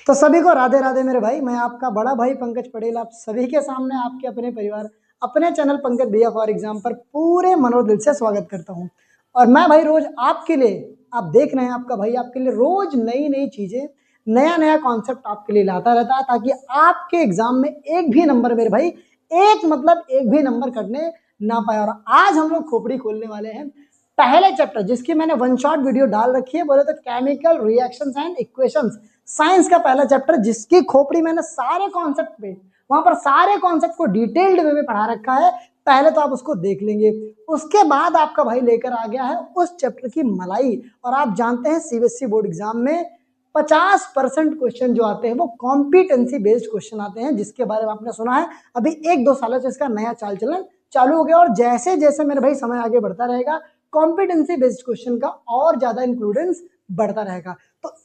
तो सभी को राधे राधे मेरे भाई। मैं आपका बड़ा भाई पंकज पटेल आप सभी के सामने आपके अपने परिवार अपने चैनल पंकज भैया फॉर एग्जाम पर पूरे मनोदिल से स्वागत करता हूं। और मैं भाई रोज आपके लिए, आप देख रहे हैं आपका भाई आपके लिए रोज नई नई चीजें, नया नया कॉन्सेप्ट आपके लिए लाता रहता है, ताकि आपके एग्जाम में एक भी नंबर मेरे भाई एक भी नंबर कटने ना पाए। और आज हम लोग खोपड़ी खोलने वाले हैं पहले चैप्टर, जिसकी मैंने वन शॉट वीडियो डाल रखी है, बोले तो chemical reactions and equations, science का पहला चैप्टर, जिसकी खोपड़ी मैंने सारे कॉन्सेप्ट पे, वहां पर सारे कॉन्सेप्ट को डिटेल्ड वे में पढ़ा रखा है। पहले तो आप उसको देख लेंगे, उसके बाद आपका भाई लेकर आ गया है उस चैप्टर की मलाई। और आप जानते हैं सीबीएसई बोर्ड एग्जाम में 50% क्वेश्चन जो आते हैं वो कॉम्पिटेंसी बेस्ड क्वेश्चन आते हैं, जिसके बारे में आपने सुना है। अभी 1-2 सालों से इसका नया चाल चलन चालू हो गया, और जैसे जैसे मेरे भाई समय आगे बढ़ता रहेगा, कॉम्पिटेंसी बेस्ड क्वेश्चन का और ज्यादा इंक्लूडेंस बढ़ता रहेगा। तो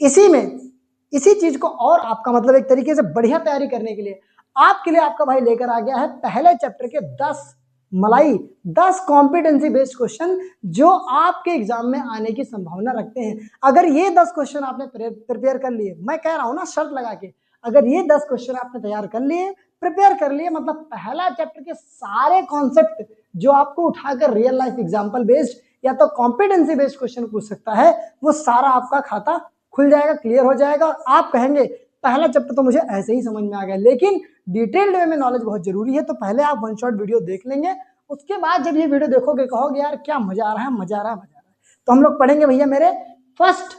इसी चीज को और आपका मतलब एक तरीके से बढ़िया तैयारी करने के लिए आपके लिए आपका भाई लेकर आ गया है पहले चैप्टर के 10 कॉम्पिटेंसी बेस्ड क्वेश्चन, जो आपके एग्जाम में आने की संभावना रखते हैं। अगर ये 10 क्वेश्चन आपने प्रिपेयर कर लिए, मैं कह रहा हूं ना शर्त लगा के, अगर ये 10 क्वेश्चन आपने तैयार कर लिए, प्रिपेयर कर लिए, मतलब पहला चैप्टर के सारे कॉन्सेप्ट जो आपको उठाकर रियल लाइफ एग्जाम्पल बेस्ड या तो कॉम्पिटेंसी बेस्ड क्वेश्चन पूछ सकता है, वो सारा आपका खाता खुल जाएगा, क्लियर हो जाएगा। और आप कहेंगे पहला चैप्टर तो मुझे ऐसे ही समझ में आ गया, लेकिन डिटेल्ड वे में नॉलेज बहुत जरूरी है। तो पहले आप वन शॉट वीडियो देख लेंगे, उसके बाद जब ये वीडियो देखोगे कहोगे यार क्या मजा आ रहा है, मजा आ रहा है, मजा आ रहा है। तो हम लोग पढ़ेंगे भैया मेरे फर्स्ट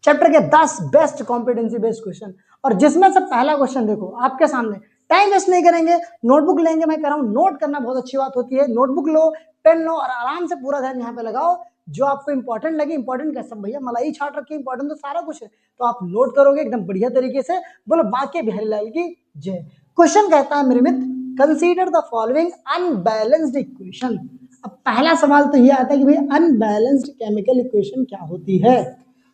चैप्टर के 10 बेस्ट कॉम्पिटेंसी बेस्ड क्वेश्चन, और जिसमें से पहला क्वेश्चन देखो आपके सामने। टाइम वेस्ट नहीं करेंगे, नोटबुक लेंगे, मैं कह रहा हूं नोट करना बहुत अच्छी बात होती है। नोटबुक लो, पेन लो, और आराम से पूरा ध्यान यहाँ पे लगाओ। जो आपको इंपॉर्टेंट लगे, इंपॉर्टेंट क्या सब भैया मलाई छाट रखी, इंपॉर्टेंट तो सारा कुछ है, तो आप नोट करोगे एकदम बढ़िया तरीके से। बोलो बांके बिहारी लाल की जय। क्वेश्चन कहता है मेरे मित्र, consider the following unbalanced equation. अब पहला सवाल तो ये आता है कि भाई अनबैलेंस्ड केमिकल इक्वेशन क्या होती है।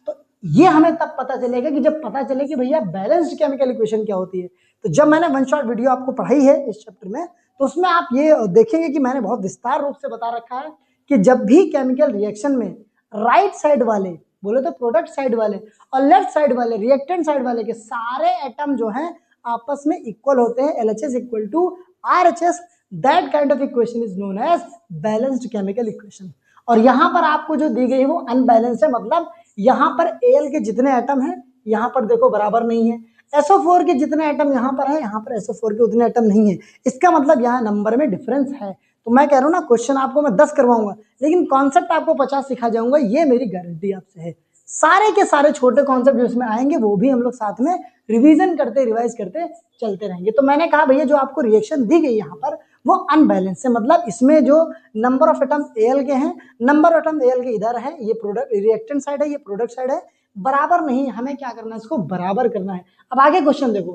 तो ये हमें तब पता चलेगा कि जब पता चले कि भैया बैलेंस्ड केमिकल इक्वेशन क्या होती है। तो जब मैंने वन शॉट वीडियो आपको पढ़ाई है इस चैप्टर में, तो उसमें आप ये देखेंगे कि मैंने बहुत विस्तार रूप से बता रखा है कि जब भी केमिकल रिएक्शन में राइट साइड वाले, बोले तो प्रोडक्ट साइड वाले, और लेफ्ट साइड वाले, रिएक्टेंट साइड वाले के सारे एटम जो हैं आपस में इक्वल होते हैं, LHS equal to RHS, that kind of equation is known as balanced chemical equation. और यहां पर आपको जो दी गई है वो अनबैलेंस्ड है, मतलब यहाँ पर Al के जितने एटम हैं यहाँ पर देखो बराबर नहीं है, SO4 के जितने एटम यहाँ पर है यहाँ पर SO4 के उतने एटम नहीं है। इसका मतलब यहाँ नंबर में डिफरेंस है। तो मैं कह रहा हूँ ना, क्वेश्चन आपको मैं 10 करवाऊंगा, लेकिन कॉन्सेप्ट आपको 50 सिखा जाऊंगा, ये मेरी गारंटी आपसे है। सारे के सारे छोटे कॉन्सेप्ट जो इसमें आएंगे वो भी हम लोग साथ में रिवीजन करते, रिवाइज करते चलते रहेंगे। तो मैंने कहा भैया जो आपको रिएक्शन दी गई यहाँ पर वो अनबैलेंस है, मतलब इसमें जो नंबर ऑफ एटम Al के हैं, नंबर ऑफ एटम Al के इधर है, ये प्रोडक्ट रिएक्टेंट साइड है, ये प्रोडक्ट साइड है, बराबर नहीं। हमें क्या करना है, इसको बराबर करना है। अब आगे क्वेश्चन देखो,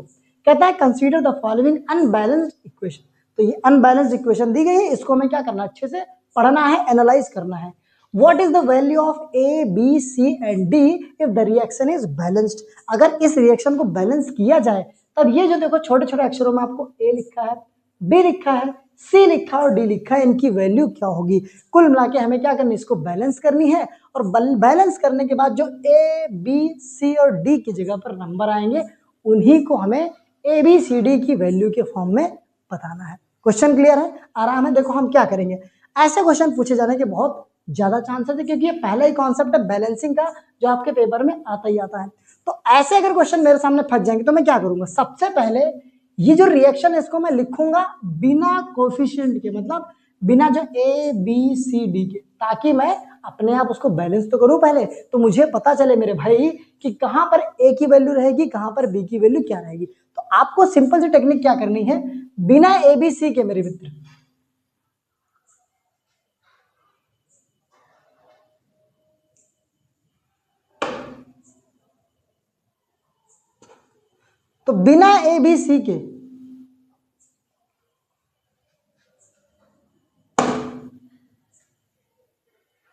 कहता है consider the following unbalanced equation. तो ये अनबैलेंस्ड इक्वेशन दी गई है, इसको हमें क्या करना है, अच्छे से पढ़ना है, एनालाइज करना है। What is the value of A, B, C and D if the reaction is balanced? अगर इस रिएक्शन को बैलेंस किया जाए, तब ये जो देखो छोटे छोटे अक्षरों में आपको A लिखा है, B लिखा है, C लिखा है और D लिखा है, इनकी वैल्यू क्या होगी। कुल मिला के हमें क्या करनी है, इसको बैलेंस करनी है, और बैलेंस करने के बाद जो A, B, C और D की जगह पर नंबर आएंगे, उन्हीं को हमें ABCD की वैल्यू के फॉर्म में बताना है। क्वेश्चन क्लियर है, आराम है। देखो हम क्या करेंगे, ऐसे क्वेश्चन पूछे जाने के बहुत ज्यादा चांसेस है, क्योंकि ये पहला ही कॉन्सेप्ट है बैलेंसिंग का जो आपके पेपर में आता ही आता है। तो ऐसे अगर क्वेश्चन मेरे सामने फंस जाएंगे तो मैं क्या करूंगा, सबसे पहले ये जो रिएक्शन है इसको मैं लिखूंगा बिना कोफिशिएंट के, मतलब बिना जो ABCD के, ताकि मैं अपने आप उसको बैलेंस तो करूं पहले, तो मुझे पता चले मेरे भाई कि कहां पर A की वैल्यू रहेगी, कहां पर B की वैल्यू क्या रहेगी। तो आपको सिंपल सी टेक्निक क्या करनी है, बिना ABC के मेरे मित्र, तो बिना ABC के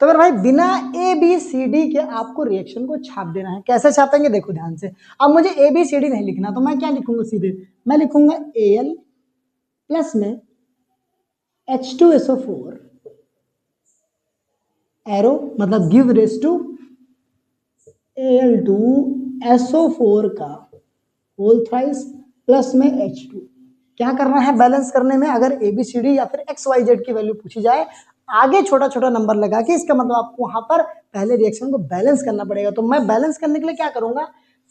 तो मेरे भाई बिना ABCD के आपको रिएक्शन को छाप देना है। कैसे छापेंगे देखो ध्यान से। अब मुझे ABCD नहीं लिखना, तो मैं क्या लिखूंगा, सीधे मैं लिखूंगा Al प्लस में H2SO4 एरो, मतलब गिव रेस टू Al2SO4 का होल थ्राइस प्लस में H2। क्या करना है बैलेंस करने में? अगर ABCD या फिर XYZ की वैल्यू पूछी जाए, आगे छोटा छोटा नंबर लगा के, इसका मतलब आपको वहां पर पहले रिएक्शन को बैलेंस करना पड़ेगा। तो मैं बैलेंस करने के लिए क्या करूंगा,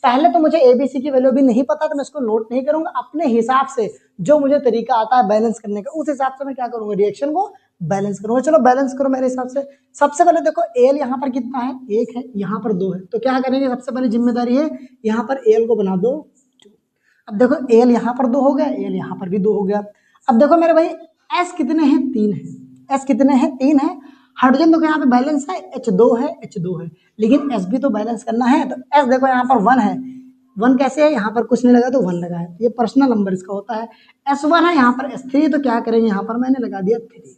पहले तो मुझे ABC की वैल्यू भी नहीं पता, तो मैं इसको नोट नहीं करूंगा। अपने हिसाब से जो मुझे तरीका आता है बैलेंस करने का, उस हिसाब से मैं क्या करूंगा, रिएक्शन को बैलेंस करूंगा। चलो बैलेंस करो मेरे हिसाब से। सबसे पहले देखो एल यहाँ पर कितना है, 1 है, यहाँ पर 2 है, तो क्या करेंगे, सबसे पहले जिम्मेदारी है यहाँ पर एल को बना दो 2। अब देखो एल यहाँ पर 2 हो गया, एल यहाँ पर भी 2 हो गया। अब देखो मेरे भाई एस कितने हैं, 3 है। एस कितने हैं, 3 है। हाइड्रोजन देखो यहाँ पे बैलेंस है, H2 है, H2 है, लेकिन एस भी तो बैलेंस करना है। तो एस देखो यहाँ पर 1 है, 1 कैसे है, यहाँ पर कुछ नहीं लगा तो 1 लगा है, ये पर्सनल नंबर इसका होता है। S1 है, यहाँ पर S3, तो क्या करेंगे, यहाँ पर मैंने लगा दिया 3।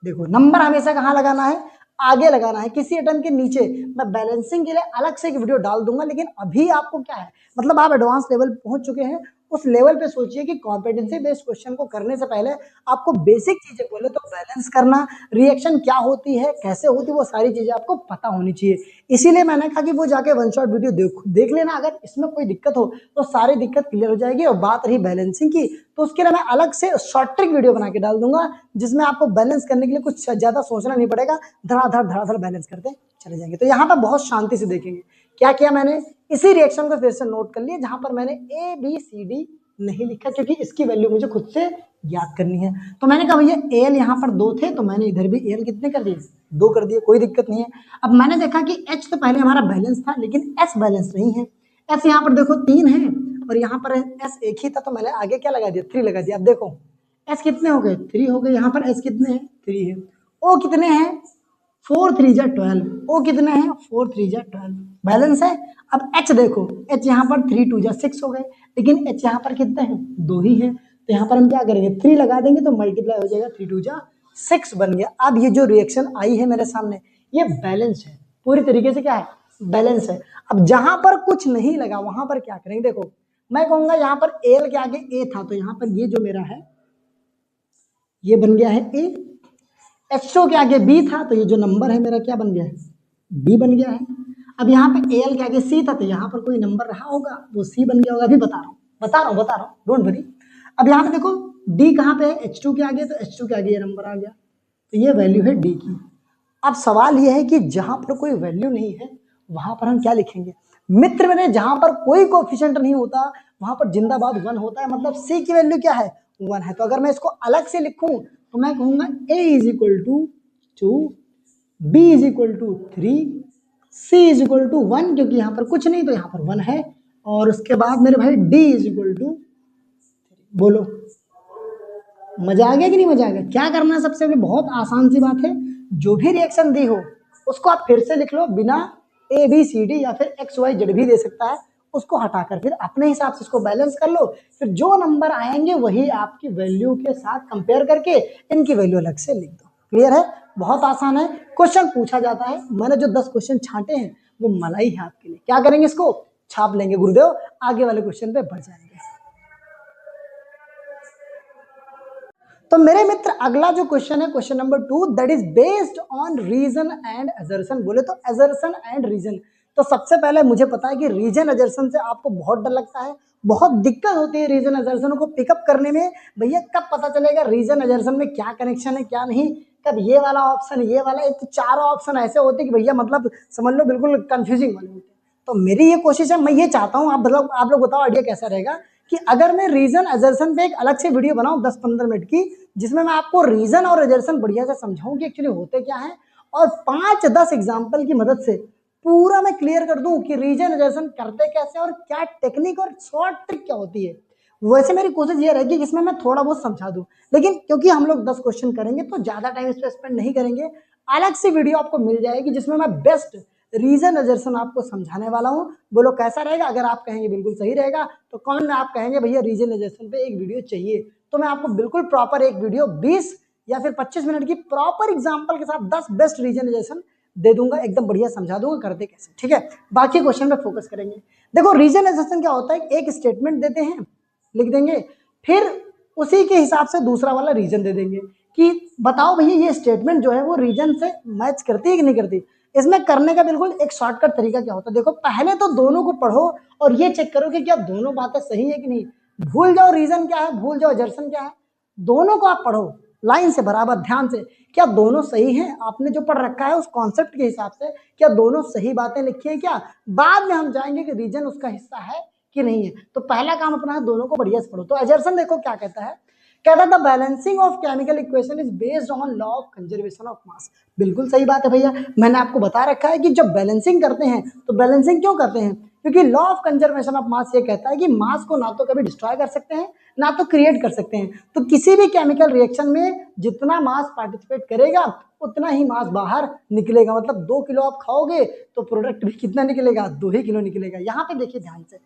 देखो नंबर हमेशा कहाँ लगाना है, आगे लगाना है, किसी एटम के नीचे। मैं बैलेंसिंग के लिए अलग से एक वीडियो डाल दूंगा, लेकिन अभी आपको क्या है, मतलब आप एडवांस लेवल पहुंच चुके हैं, उस लेवल पे सोचिए कि कॉम्पिटेंसी बेस्ड क्वेश्चन को करने से पहले आपको बेसिक चीजें बोले तो बैलेंस करना, रिएक्शन क्या होती है, कैसे होती है, वो सारी चीजें आपको पता होनी चाहिए। इसीलिए मैंने कहा कि वो जाके वन शॉट वीडियो देख लेना। अगर इसमें कोई दिक्कत हो तो सारी दिक्कत क्लियर हो जाएगी। और बात रही बैलेंसिंग की, तो उसके लिए मैं अलग से शॉर्ट ट्रिक वीडियो बना के डाल दूंगा, जिसमें आपको बैलेंस करने के लिए कुछ ज्यादा सोचना नहीं पड़ेगा, धड़ाधड़ बैलेंस करते चले जाएंगे। तो यहाँ पर बहुत शांति से देखेंगे क्या किया मैंने, इसी रिएक्शन को फिर से नोट कर लिया, जहां पर मैंने ABCD नहीं लिखा, क्योंकि इसकी वैल्यू मुझे खुद से याद करनी है। तो मैंने कहा भैया एल यहाँ पर 2 थे, तो मैंने इधर भी एल कितने कर दिए, 2 कर दिए, कोई दिक्कत नहीं है। अब मैंने देखा कि H तो पहले हमारा बैलेंस था, लेकिन S बैलेंस नहीं है। S यहाँ पर देखो 3 है, और यहाँ पर S एक ही था, तो मैंने आगे क्या लगा दिया, 3 लगा दिया। अब देखो S कितने हो गए, 3 हो गए, यहाँ पर S कितने हैं, 3 है। O कितने हैं, 4 3 जा 12। O कितने हैं, 4 3 जा 12, बैलेंस है। अब H देखो, H यहाँ पर 3 2 जा 6 हो गए, लेकिन H यहाँ पर कितने हैं, 2 ही हैं। तो यहाँ पर हम क्या करेंगे, 3 लगा देंगे तो मल्टीप्लाई हो जाएगा, 3 2 जा 6 बन गया। अब ये जो रिएक्शन आई है मेरे सामने, ये बैलेंस है, पूरी तरीके से क्या है, बैलेंस है। अब जहां पर कुछ नहीं लगा वहां पर क्या करेंगे, देखो मैं कहूंगा यहाँ पर एल के आगे ए था, तो यहाँ पर ये जो मेरा है ये बन गया है ए। H2 के आगे B था, तो ये जो नंबर है मेरा क्या बन गया है, B बन गया है। अब यहाँ पे AL के आगे C था, तो यहाँ पर कोई नंबर रहा होगा, वो C बन गया होगा। अभी बता रहा हूँ, डोंट वरी। अब यहाँ पे देखो D कहाँ पे है, H2 के आगे, तो H2 के आगे ये नंबर आ गया, तो ये वैल्यू है D की। अब सवाल ये है कि जहां पर कोई वैल्यू नहीं है वहां पर हम क्या लिखेंगे, मित्र मेरे, जहां पर कोई कोफिशिएंट नहीं होता वहां पर जिंदाबाद 1 होता है, मतलब C की वैल्यू क्या है, 1 है। तो अगर मैं इसको अलग से लिखूं तो मैं कहूंगा A is equal to 2, B is equal to 3, C is equal to 1, क्योंकि यहाँ पर कुछ नहीं तो यहाँ पर 1 है। और उसके बाद मेरे भाई D इज इक्वल टू, बोलो मजा आ गया कि नहीं मजा आ गया। क्या करना है सबसे पहले, बहुत आसान सी बात है, जो भी रिएक्शन दी हो उसको आप फिर से लिख लो, बिना ABCD या फिर XYZ भी दे सकता है, उसको हटाकर फिर अपने हिसाब से इसको बैलेंस कर लो। फिर जो नंबर आएंगे वही आपकी वैल्यू के साथ कंपेयर करके इनकी वैल्यू अलग से लिख दो। क्लियर है, बहुत आसान है। क्वेश्चन पूछा जाता है, मैंने जो 10 क्वेश्चन छांटे हैं वो मलाई है आपके लिए। क्या करेंगे, इसको छाप लेंगे गुरुदेव, आगे वाले क्वेश्चन पे बढ़ जाएंगे। तो मेरे मित्र अगला जो क्वेश्चन है, question number 2, that is based on reason and assertion. बोले तो असर्शन एंड रीजन। तो सबसे पहले मुझे पता है कि रीजन असर्शन से आपको बहुत डर लगता है, बहुत दिक्कत होती है रीजन असर्शन को पिकअप करने में। भैया कब पता चलेगा रीजन असर्शन में क्या कनेक्शन है क्या नहीं, कब ये वाला ऑप्शन ये वाला, एक तो चारों ऑप्शन ऐसे होते हैं कि भैया मतलब समझ लो बिल्कुल कंफ्यूजिंग वाले होते हैं। तो मेरी ये कोशिश है, मैं ये चाहता हूँ आप लोग बताओ आइडिया कैसा रहेगा कि अगर मैं रीजन असर्शन पे एक अलग से वीडियो बनाऊं 10-15 मिनट की, जिसमें मैं आपको रीजन और असर्शन बढ़िया से समझाऊं कि एक्चुअली होते क्या है, और 5-10 एग्जांपल की मदद से पूरा मैं क्लियर कर दूं कि रीजन असर्शन करते कैसे और क्या टेक्निक और शॉर्ट ट्रिक क्या होती है। वैसे मेरी कोशिश ये रहेगी जिसमें मैं थोड़ा बहुत समझा दूं, लेकिन क्योंकि हम लोग 10 क्वेश्चन करेंगे तो ज्यादा टाइम इस पर स्पेंड नहीं करेंगे। अलग से वीडियो आपको मिल जाएगी जिसमें मैं बेस्ट रीजन असर्शन आपको समझाने वाला हूं। बोलो कैसा रहेगा, अगर आप कहेंगे बिल्कुल सही रहेगा तो कमेंट में आप कहेंगे भैया रीजन असर्शन पे एक वीडियो चाहिए, तो मैं आपको बिल्कुल प्रॉपर एक वीडियो 20 या फिर 25 मिनट की प्रॉपर एग्जांपल के साथ 10 बेस्ट रीजन असर्शन दे दूंगा, एकदम बढ़िया समझा दूंगा करते कैसे। ठीक है, बाकी क्वेश्चन पे फोकस करेंगे। देखो रीजन असर्शन क्या होता है, एक स्टेटमेंट देते हैं, लिख देंगे, फिर उसी के हिसाब से दूसरा वाला रीजन दे देंगे कि बताओ भैया ये स्टेटमेंट जो है वो रीजन से मैच करती है कि नहीं करती। इसमें करने का बिल्कुल एक शॉर्टकट तरीका क्या होता है, देखो पहले तो दोनों को पढ़ो और ये चेक करो कि क्या दोनों बातें सही है कि नहीं। भूल जाओ रीजन क्या है, भूल जाओ जर्सन क्या है, दोनों को आप पढ़ो लाइन से बराबर ध्यान से, क्या दोनों सही हैं, आपने जो पढ़ रखा है उस कॉन्सेप्ट के हिसाब से क्या दोनों सही बातें लिखी है क्या। बाद में हम जाएंगे कि रीजन उसका हिस्सा है कि नहीं है। तो पहला काम अपना है दोनों को बढ़िया से पढ़ो। तो एजर्सन देखो क्या कहता है, कहता है the balancing of chemical equation is based on law of conservation of मास। बिल्कुल सही बात है भैया, मैंने आपको बता रखा है कि जब बैलेंसिंग करते हैं तो बैलेंसिंग क्यों करते हैं, क्योंकि लॉ ऑफ कंजर्वेशन ऑफ मास ये कहता है कि मास को ना तो कभी डिस्ट्रॉय कर सकते हैं ना तो क्रिएट कर सकते हैं। तो किसी भी केमिकल रिएक्शन में जितना मास पार्टिसिपेट करेगा उतना ही मास बाहर निकलेगा। मतलब 2 किलो आप खाओगे तो प्रोडक्ट भी कितना निकलेगा, 2 ही किलो निकलेगा। यहाँ पे देखिए ध्यान से,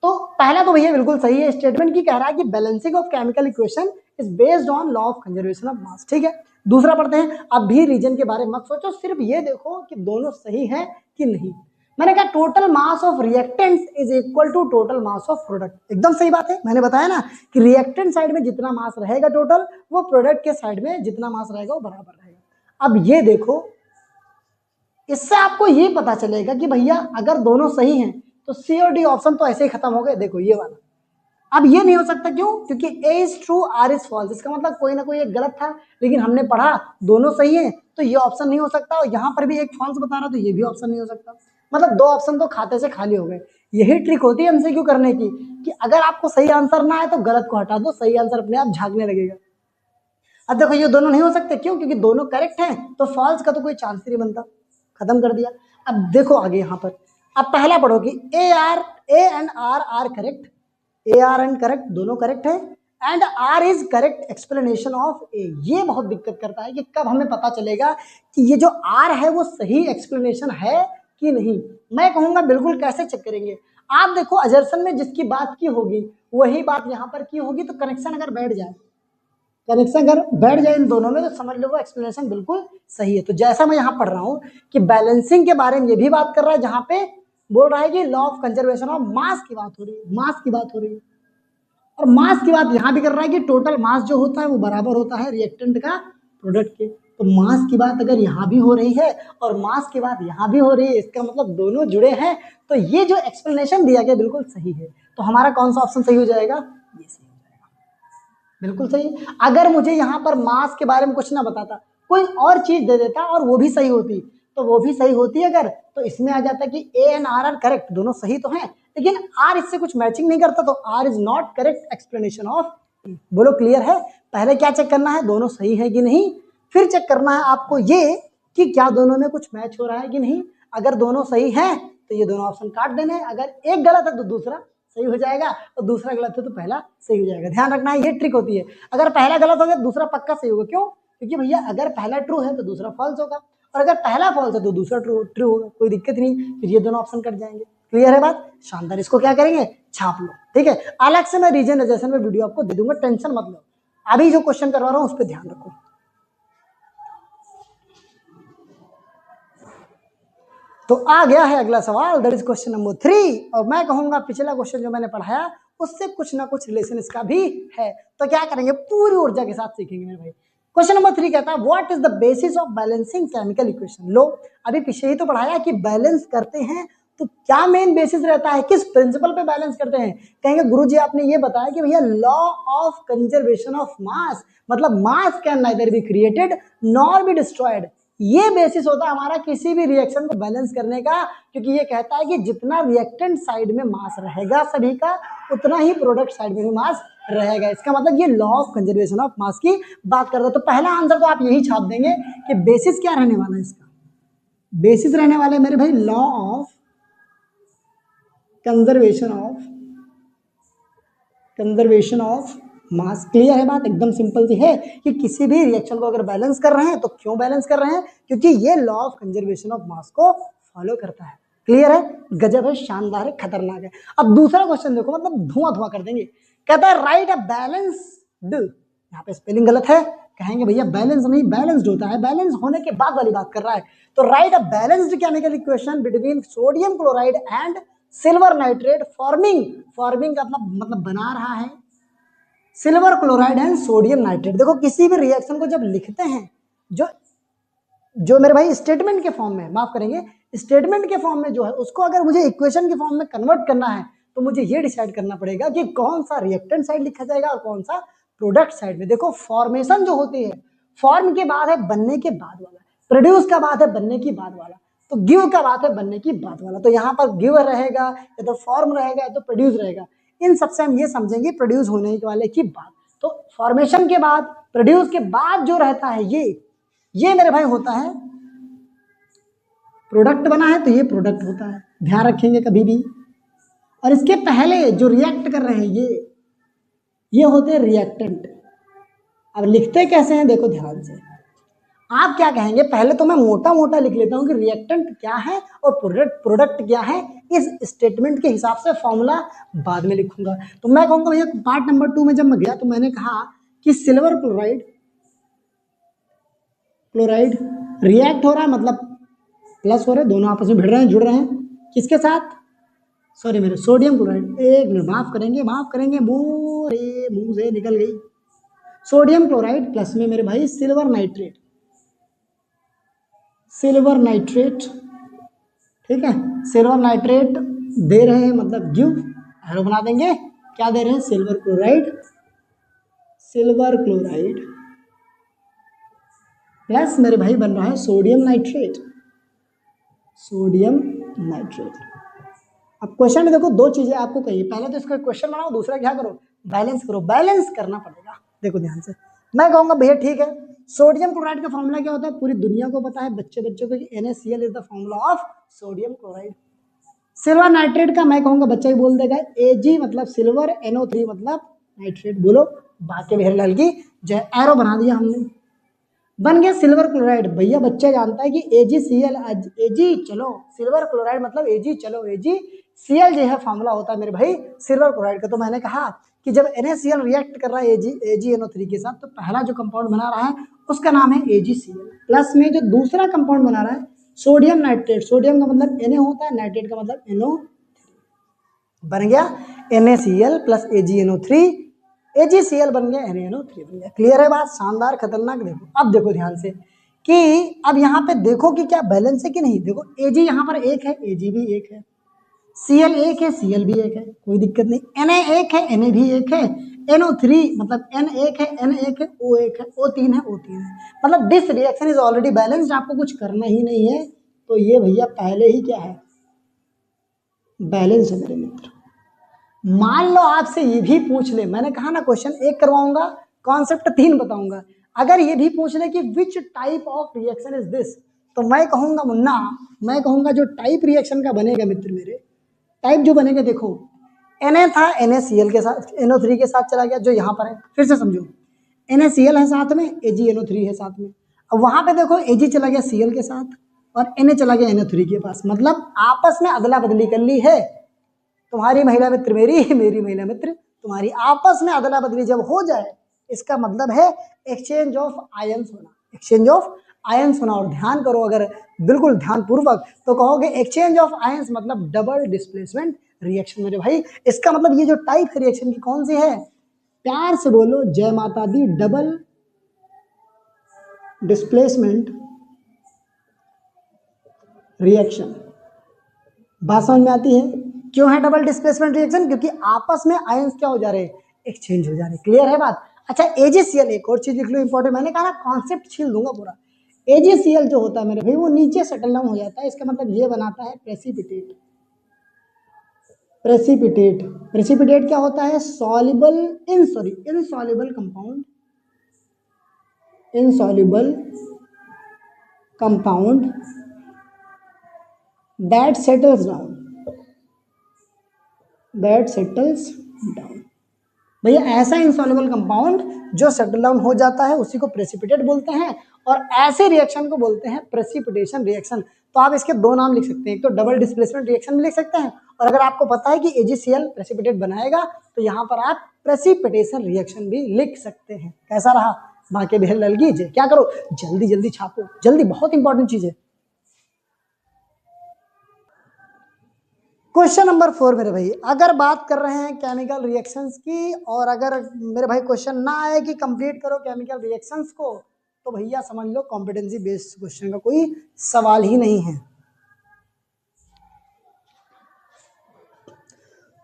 तो पहला तो भैया बिल्कुल सही है, स्टेटमेंट की कह रहा है कि balancing of chemical equation is based on law of conservation of मास। ठीक है, दूसरा पढ़ते हैं। अब भी रीजन के बारे में मत सोचो, सिर्फ ये देखो कि दोनों सही हैं कि नहीं। मैंने कहा total mass of reactants is equal to total mass of product, एकदम सही बात है। मैंने बताया ना कि रिएक्टेंट साइड में जितना मास रहेगा टोटल, वो प्रोडक्ट के साइड में जितना मास रहेगा वो बराबर रहेगा। अब ये देखो, इससे आपको ये पता चलेगा कि भैया अगर दोनों सही हैं तो सी और डी ऑप्शन तो ऐसे ही खत्म हो गए। देखो ये वाला, अब ये नहीं हो सकता, क्यों, क्योंकि A is true R is false, इसका मतलब कोई ना कोई एक गलत था, लेकिन हमने पढ़ा दोनों सही है तो ये ऑप्शन नहीं हो सकता, और यहाँ पर भी एक फॉल्स बता रहा तो ये भी ऑप्शन नहीं हो सकता। मतलब 2 ऑप्शन तो खाते से खाली हो गए। यही ट्रिक होती है एमसीक्यू करने की, कि अगर आपको सही आंसर ना आए तो गलत को हटा दो, सही आंसर अपने आप झांकने लगेगा। अब देखो ये दोनों नहीं हो सकते, क्यों, क्योंकि दोनों करेक्ट हैं, तो फॉल्स का तो कोई चांस ही नहीं बनता, खत्म कर दिया। अब देखो आगे यहाँ पर, अब पहला पढ़ो कि A and R are correct, A R and correct, दोनों करेक्ट है, and R is correct explanation of A. ये बहुत दिक्कत करता है कि कब हमें पता चलेगा कि ये जो आर है वो सही एक्सप्लेनेशन है कि नहीं। मैं कहूंगा बिल्कुल कैसे चेक करेंगे, आप देखो अजर्सन में जिसकी बात की होगी वही बात यहाँ पर की होगी, तो कनेक्शन अगर बैठ जाए, कनेक्शन अगर बैठ जाए इन दोनों में, तो समझ लो वो एक्सप्लेनेशन बिल्कुल सही है। तो जैसा मैं यहाँ पढ़ रहा हूँ कि बैलेंसिंग के बारे में ये भी बात कर रहा है, जहाँ पे बोल रहा है कि लॉ ऑफ कंजर्वेशन ऑफ मास की बात हो रही है, मास की बात हो रही है, और मास की बात यहाँ भी कर रहा है कि टोटल मास जो होता है वो बराबर होता है रिएक्टेंट का प्रोडक्ट के। तो मास की बात अगर यहाँ भी हो रही है और मास की बात यहाँ भी हो रही है, इसका मतलब दोनों जुड़े हैं, तो ये जो एक्सप्लेनेशन दिया गया बिल्कुल सही है। तो हमारा कौन सा ऑप्शन सही हो जाएगा, ये सही हो जाएगा, बिल्कुल सही। अगर मुझे यहाँ पर मास के बारे में कुछ ना बताता, कोई और चीज दे देता और वो भी सही होती, तो वो भी सही होती अगर, तो इसमें आ जाता कि A and R are correct, दोनों सही तो हैं, लेकिन आर इससे कुछ मैचिंग नहीं करता, तो R is not correct explanation of. बोलो क्लियर है। पहले क्या चेक करना है, दोनों सही है कि नहीं, फिर चेक करना है आपको ये कि क्या दोनों में कुछ मैच हो रहा है कि नहीं। अगर दोनों सही हैं तो ये दोनों ऑप्शन काट देने, अगर एक गलत है तो दूसरा सही हो जाएगा, और दूसरा गलत है तो पहला सही हो जाएगा। ध्यान रखना है, ये ट्रिक होती है। अगर पहला गलत हो गया दूसरा पक्का सही होगा, क्यों, क्योंकि भैया अगर पहला ट्रू है तो दूसरा फॉल्स होगा, और अगर पहला फॉल्स है तो दूसरा ट्रू होगा, कोई दिक्कत नहीं, फिर ये दोनों ऑप्शन कट जाएंगे। क्लियर है बात, शानदार। इसको क्या करेंगे, छाप लो, ठीक है। अलग से मैं रीजनराइजेशन में वीडियो आपको दे दूंगा, टेंशन मत लो। अभी जो क्वेश्चन करवा रहा हूँ उस पर ध्यान रखो। तो आ गया है अगला सवाल, दैट इज क्वेश्चन नंबर 3, और मैं कहूंगा पिछला क्वेश्चन जो मैंने पढ़ाया उससे कुछ ना कुछ रिलेशन इसका भी है। तो क्या करेंगे, पूरी ऊर्जा के साथ सीखेंगे मेरे भाई। क्वेश्चन नंबर 3 कहता है what is the basis of balancing chemical equation. लो, अभी पीछे ही तो पढ़ाया कि बैलेंस करते हैं तो क्या मेन बेसिस रहता है, किस प्रिंसिपल पे बैलेंस करते हैं। कहेंगे गुरुजी आपने ये बताया कि भैया law of conservation of mass, मतलब mass can neither be created nor be destroyed. ये बेसिस होता है हमारा किसी भी रिएक्शन को बैलेंस करने का, क्योंकि ये कहता है कि जितना रिएक्टेंट साइड में मास रहेगा सभी का, उतना ही प्रोडक्ट साइड में भी मास रहेगा। इसका मतलब ये लॉ ऑफ कंजर्वेशन ऑफ मास की बात कर रहा है। तो पहला आंसर तो आप यही छाप देंगे कि बेसिस क्या रहने वाला है, इसका बेसिस रहने वाला है मेरे भाई law of conservation of mass. Clear है बात, एकदम सिंपल सी है कि किसी भी रिएक्शन को अगर बैलेंस कर रहे हैं तो क्यों बैलेंस कर रहे हैं, क्योंकि ये लॉ ऑफ कंजर्वेशन ऑफ मास को फॉलो करता है। क्लियर है, गजब है, शानदार है, खतरनाक है। अब दूसरा क्वेश्चन देखो, मतलब धुआं धुआं कर देंगे। कहता है राइट अ बैलेंस्ड, यहाँ पे स्पेलिंग गलत है, कहेंगे भैया बैलेंस नहीं बैलेंस्ड होता है, बैलेंस होने के बाद वाली बात कर रहा है। तो right a balanced chemical equation between sodium chloride and silver nitrate forming का मतलब बना रहा है silver chloride and sodium nitrate. देखो किसी भी रिएक्शन को जब लिखते हैं, जो जो मेरे भाई स्टेटमेंट के फॉर्म में, माफ करेंगे, स्टेटमेंट के फॉर्म में जो है उसको अगर मुझे इक्वेशन के फॉर्म में कन्वर्ट करना है तो मुझे ये डिसाइड करना पड़ेगा कि कौन सा रिएक्टेंट साइड लिखा जाएगा और कौन सा प्रोडक्ट साइड में। देखो फॉर्मेशन जो होती है, फॉर्म के बाद है बनने के बाद वाला, प्रोड्यूस का बाद है बनने की बाद वाला, तो गिव का बात है बनने की बाद वाला। तो यहाँ पर गिव रहेगा या तो फॉर्म रहेगा या तो प्रोड्यूस रहेगा। इन सबसे हम ये समझेंगे प्रोड्यूस होने वाले की बात। तो फॉर्मेशन के बाद, प्रोड्यूस के बाद जो रहता है ये मेरे भाई होता है प्रोडक्ट। बना है तो ये प्रोडक्ट होता है, ध्यान रखेंगे कभी भी। और इसके पहले जो रिएक्ट कर रहे हैं ये होते हैं रिएक्टेंट। अब लिखते कैसे हैं देखो ध्यान से। आप क्या कहेंगे, पहले तो मैं मोटा मोटा लिख लेता हूं कि रिएक्टेंट क्या है और प्रोडक्ट क्या है। इस स्टेटमेंट के हिसाब से फॉर्मूला बाद में लिखूंगा। तो मैं कहूंगा भैया पार्ट नंबर 2 में जब मैं गया तो मैंने कहा कि सिल्वर क्लोराइड रिएक्ट हो रहा है, मतलब प्लस हो रहे, दोनों आपस में भिड़ रहे हैं, जुड़ रहे हैं। किसके साथ, सॉरी मेरे सोडियम क्लोराइड, एक मिनट माफ करेंगे, मुंह से निकल गई। सोडियम क्लोराइड प्लस में मेरे भाई सिल्वर नाइट्रेट, ठीक है, सिल्वर नाइट्रेट दे रहे हैं, मतलब गिव, एरो बना देंगे, क्या दे रहे हैं, सिल्वर क्लोराइड प्लस मेरे भाई बन रहा है सोडियम नाइट्रेट। अब क्वेश्चन में देखो दो चीजें आपको कही, पहले तो इसका क्वेश्चन बनाओ, दूसरा क्या करो, बैलेंस करो। बैलेंस करना पड़ेगा, देखो ध्यान से। मैं कहूंगा भैया ठीक है, सोडियम क्लोराइड का फॉर्मूला क्या होता है, पूरी दुनिया को पता है, बच्चों को, NaCl is the formula of sodium chloride. Silver nitrate का मैं कहूंगा बच्चा ही बोल देगा, Ag मतलब सिल्वर, NO3 मतलब नाइट्रेट। बोलो बाकी बिहारीलाल की जय। एरो बना दिया हमने, बन गया सिल्वर क्लोराइड। भैया बच्चा जानता है कि AgCl, चलो सिल्वर क्लोराइड मतलब Ag, चलो AgCl जो है फॉर्मूला होता है मेरे भाई सिल्वर क्लोराइड का। तो मैंने कहा कि जब NaCl रिएक्ट कर रहा है AgNO3 के साथ, तो पहला जो कंपाउंड बना रहा है उसका नाम है AgCl। प्लस में जो दूसरा कंपाउंड बना रहा है सोडियम नाइट्रेट, सोडियम का मतलब Na होता है, नाइट्रेट का मतलब NO, बन गया NaCl प्लस AgNO3, AgCl बन गया, NaNO3 बन गया। क्लियर है बात, शानदार, खतरनाक। देखो अब देखो ध्यान से कि अब यहाँ पे देखो कि क्या बैलेंस है कि नहीं। देखो Ag यहाँ पर एक है, Ag भी एक है, Cl एक है, Cl भी एक है, कोई दिक्कत नहीं। Na एक है, Na भी एक है, NO3 मतलब N एक है, N एक है, O एक है, O तीन है, O तीन है, मतलब this reaction is already balanced. आपको कुछ करना ही नहीं है। तो ये भैया पहले ही क्या है, बैलेंस है मेरे मित्र। मान लो आपसे ये भी पूछ ले, मैंने कहा ना क्वेश्चन एक करवाऊंगा, कॉन्सेप्ट 3 बताऊंगा। अगर ये भी पूछ ले कि which type of reaction is this, तो मैं कहूंगा मुन्ना, मैं कहूंगा जो टाइप रिएक्शन का बनेगा मित्र मेरे, टाइप जो बनेगा, देखो Na था, NaCl के साथ, NO3 के साथ चला गया, जो यहाँ पर है, फिर से समझो, NaCl है साथ में, AgNO3 है साथ में। अब वहां पे देखो Ag चला गया Cl के साथ और Na चला गया NO3 के पास, मतलब आपस में अदला बदली कर ली है। तुम्हारी महिला मित्र मेरी महिला मित्र तुम्हारी, आपस में अदला बदली जब हो जाए, इसका मतलब है एक्सचेंज ऑफ आयंस होना। और ध्यान करो, अगर बिल्कुल ध्यान पूर्वक, तो कहोगे एक्सचेंज ऑफ आयंस मतलब डबल डिस्प्लेसमेंट रिएक्शन मेरे भाई। इसका मतलब ये जो टाइप है रिएक्शन की कौन सी है, प्यार से बोलो जय माता दी, डबल डिस्प्लेसमेंट रिएक्शन। बात समझ में आती है, क्यों है डबल डिस्प्लेसमेंट रिएक्शन, क्योंकि आपस में आयंस क्या हो जा रहे हैं, एक्सचेंज हो जा रहे हैं। क्लियर है बात। अच्छा AgCl, एक और चीज लिख लो इंपॉर्टेंट, मैंने कहा ना कॉन्सेप्ट छील दूंगा पूरा। AgCl जो होता है मेरे भाई वो नीचे सेटल डाउन हो जाता है, इसका मतलब ये बनाता है प्रेसिपिटेट क्या होता है, insoluble compound that settles down. भैया ऐसा इंसॉल्युबल कंपाउंड जो सेटल डाउन हो जाता है उसी को प्रेसिपिटेट बोलते हैं, और ऐसे रिएक्शन को बोलते हैं प्रेसिपिटेशन रिएक्शन। तो आप इसके दो नाम लिख सकते हैं, एक तो डबल डिस्प्लेसमेंट रिएक्शन भी लिख सकते हैं, और अगर आपको पता है कि AgCl प्रेसिपिटेट बनाएगा तो यहाँ पर आप प्रेसिपिटेशन रिएक्शन भी लिख सकते हैं। कैसा रहा, बाकी बेहद ललगीजिए, क्या करो जल्दी जल्दी छापो, जल्दी, बहुत इंपॉर्टेंट चीज है। क्वेश्चन नंबर 4 मेरे भाई, अगर बात कर रहे हैं केमिकल रिएक्शंस की, और अगर मेरे भाई क्वेश्चन ना आए कि कंप्लीट करो केमिकल रिएक्शंस को, तो भैया समझ लो कॉम्पिटेंसी बेस्ड क्वेश्चन का कोई सवाल ही नहीं है।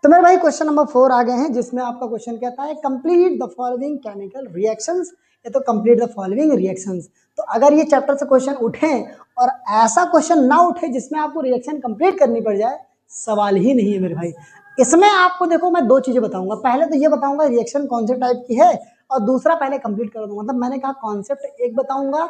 तो मेरे भाई क्वेश्चन नंबर 4 आ गए हैं, जिसमें आपका क्वेश्चन कहता है complete the following chemical reactions, या तो कंप्लीट द फॉलोइंग रिएक्शंस। तो अगर ये चैप्टर से क्वेश्चन उठे और ऐसा क्वेश्चन ना उठे जिसमें आपको रिएक्शन कंप्लीट करनी पड़ जाए, सवाल ही नहीं है मेरे भाई। इसमें आपको देखो मैं दो चीजें बताऊंगा, पहले तो ये बताऊंगा रिएक्शन कौन से टाइप की है, और दूसरा पहले कंप्लीट कर दूंगा। मतलब मैंने कहा कॉन्सेप्ट एक बताऊंगा,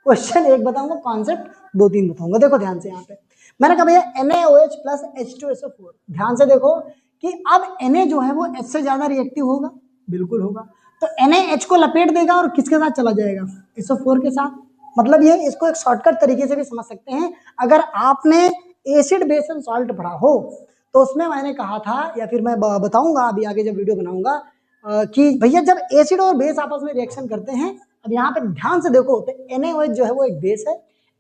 क्वेश्चन एक बताऊंगा, कॉन्सेप्ट दो तीन बताऊंगा। देखो ध्यान से, यहाँ पे मैंने कहा भैया NaOH प्लस H2SO4, ध्यान से देखो कि अब Na जो है वो H से ज्यादा रिएक्टिव होगा, बिल्कुल होगा। तो NaH को लपेट देगा और किसके साथ चला जाएगा, SO4 के साथ। मतलब ये इसको एक शॉर्टकट तरीके से भी समझ सकते हैं, अगर आपने एसिड बेस एंड सॉल्ट पढ़ा हो तो उसमें मैंने कहा था, या फिर मैं बताऊंगा अभी आगे जब वीडियो बनाऊंगा, कि भैया जब एसिड और बेस आपस में रिएक्शन करते हैं, अब यहाँ पे ध्यान से देखो तो NaOH जो है वो एक बेस है,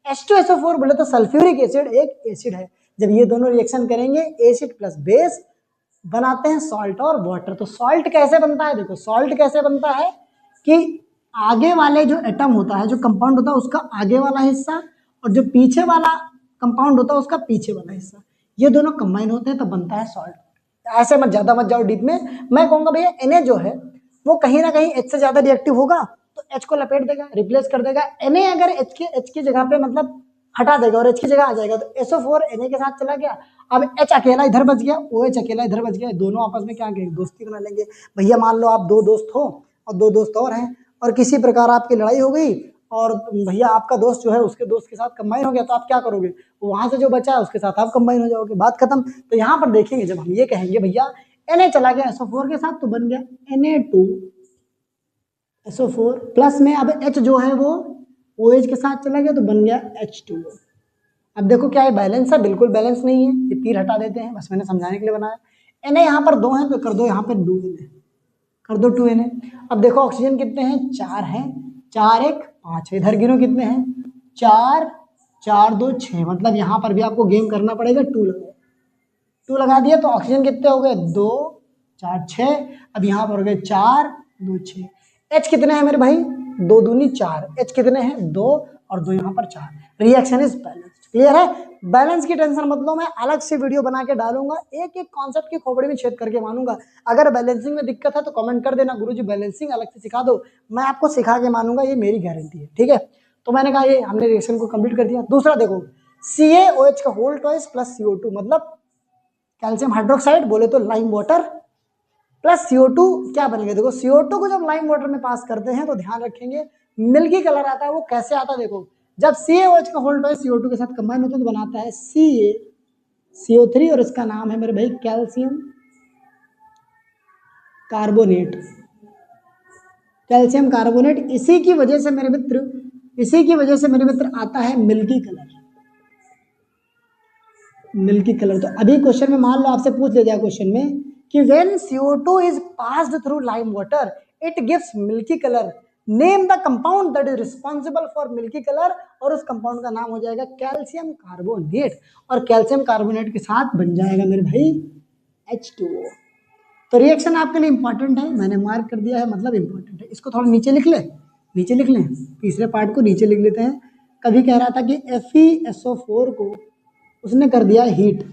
H2SO4 बोले तो सल्फ्यूरिक एसिड एक एसिड है। जब ये दोनों रिएक्शन करेंगे एसिड प्लस बेस बनाते हैं सॉल्ट और वाटर। तो सॉल्ट कैसे बनता है, देखो सॉल्ट कैसे बनता है कि आगे वाले जो एटम होता है, जो कंपाउंड होता है उसका आगे वाला हिस्सा, और जो पीछे वाला कंपाउंड होता है उसका पीछे वाला हिस्सा, ये दोनों कंबाइन होते हैं तो बनता है सॉल्ट। ऐसे मत ज्यादा मत जाओ डीप में, मैं कहूंगा भैया Na जो है वो कहीं ना कहीं H से ज्यादा रिएक्टिव होगा, तो H को लपेट देगा, रिप्लेस कर देगा। Na अगर H की जगह पे मतलब हटा देगा और H की जगह आ जाएगा, तो SO4 Na के साथ चला गया। अब H अकेला इधर बच गया, OH अकेला इधर बच गया, दोनों आपस में क्या करेंगे, दोस्ती बना लेंगे। भैया मान लो आप दो दोस्त हो और दो दोस्त और हैं, और किसी प्रकार आपकी लड़ाई हो गई, और भैया आपका दोस्त जो है उसके दोस्त के साथ कंबाइन हो गया, तो आप क्या करोगे, वहां से जो बचा है उसके साथ आप कंबाइन हो जाओगे, बात खत्म। तो यहाँ पर देखेंगे जब हम ये कहेंगे भैया Na चला गया SO4 के साथ तो बन गया Na2SO4 प्लस में, अब H जो है वो OH के साथ चला गया तो बन गया H2O। अब देखो क्या है, बैलेंस है, बिल्कुल बैलेंस नहीं है, ये तीर हटा देते हैं, बस मैंने समझाने के लिए बनाया। Na यहाँ पर 2 है तो कर दो यहाँ पे 2Na, कर दो 2Na। अब देखो ऑक्सीजन कितने हैं, 4 हैं, 4 1 5 है, इधर गिनो कितने हैं, 4 4 2 6, मतलब यहाँ पर भी आपको गेम करना पड़ेगा, 2 लगाओ, 2 लगा दिया तो ऑक्सीजन कितने हो गए, 2 4 6। अब यहाँ पर हो गए 4 2 6। H कितने हैं मेरे भाई, 2 दूनी 4, H कितने हैं 2 और 2 यहाँ पर 4। रिएक्शन इज बैलेंस्ड, क्लियर है। बैलेंस की टेंशन मत लो, मैं अलग से वीडियो बना के डालूंगा, एक एक कॉन्सेप्ट की खोपड़ी में छेद करके मानूंगा। अगर बैलेंसिंग में दिक्कत है तो कमेंट कर देना, गुरुजी बैलेंसिंग अलग से सिखा दो, मैं आपको सिखा के मानूंगा, ये मेरी गारंटी है, ठीक है। तो मैंने कहा ये हमने रिएक्शन को कंप्लीट कर दिया। दूसरा देखो CaOH का होल ट्वाइस प्लस CO2, मतलब कैल्शियम हाइड्रोक्साइड बोले तो लाइम वाटर, प्लस CO2 क्या बनेगा, देखो CO2 को जब लाइम वाटर में पास करते हैं तो ध्यान रखेंगे मिल्की कलर आता है। वो कैसे आता है, देखो जब CaOH का होल ट्वाइस CO2 के साथ कंबाइन होता है तो बनाता है CaCO3, और इसका नाम है मेरे भाई कैल्शियम कार्बोनेट, कैल्शियम कार्बोनेट। इसी की वजह से मेरे मित्र आता है मिल्की कलर, मिल्की कलर। तो अभी क्वेश्चन में मान लो आपसे पूछ ले जाए क्वेश्चन में कि when CO2 is passed through lime water it gives milky color, name the compound that is responsible for milky color, और उस कंपाउंड का नाम हो जाएगा कैल्शियम कार्बोनेट, और कैल्शियम कार्बोनेट के साथ बन जाएगा मेरे भाई H2O। तो रिएक्शन आपके लिए इंपॉर्टेंट है, मैंने मार्क कर दिया है, मतलब इंपॉर्टेंट है। इसको थोड़ा नीचे लिख लें, तीसरे पार्ट को नीचे लिख लेते हैं। कभी कह रहा था कि FeSO4 को उसने कर दिया हीट,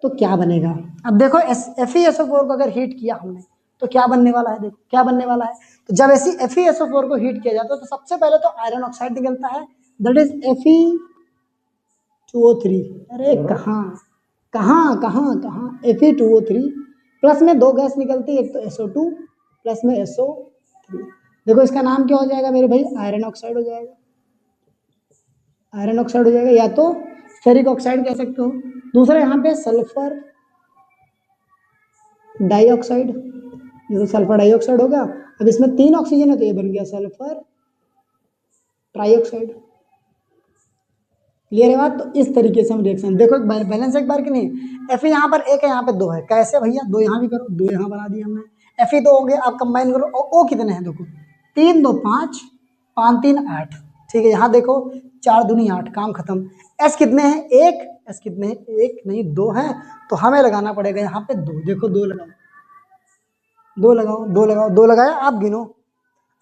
तो क्या बनेगा। अब देखो FeSO4 को अगर हीट किया हमने तो क्या बनने वाला है, देखो क्या बनने वाला है। तो जब ऐसी FeSO4 को हीट किया जाता है तो सबसे पहले तो आयरन ऑक्साइड निकलता है, दैट इज Fe2O3। अरे कहाँ Fe2O3 प्लस में 2 गैस निकलती है, एक तो SO2 प्लस में SO3। देखो इसका नाम क्या हो जाएगा मेरे भाई, आयरन ऑक्साइड हो जाएगा, आयरन ऑक्साइड हो जाएगा, या तो फेरिक ऑक्साइड कह सकते हो। दूसरा यहाँ पे सल्फर डाइऑक्साइड, ये तो सल्फर डाइऑक्साइड होगा। अब इसमें 3 ऑक्सीजन है तो ये बन गया सल्फर ट्राइऑक्साइड, क्लियर है बात। तो इस तरीके से हम रिएक्शन देखो, एक बार बैलेंस एक बार कि नहीं, Fe यहाँ पर 1 है, यहाँ पे 2 है, कैसे भैया, 2 यहाँ भी करो, 2 यहाँ बना दिया हमने। Fe 2 हो गया, आप कंबाइन करो, और O कितने हैं देखो, 3 2 5 5 3 8, ठीक है। यहाँ देखो 4 दूनी 8, काम खत्म। S कितने हैं, 1, S कितने हैं, 1 नहीं 2 हैं, तो हमें लगाना पड़ेगा यहाँ पे 2। देखो 2 लगाओ, 2 लगाओ, 2 लगाओ, 2 लगाया, आप गिनो,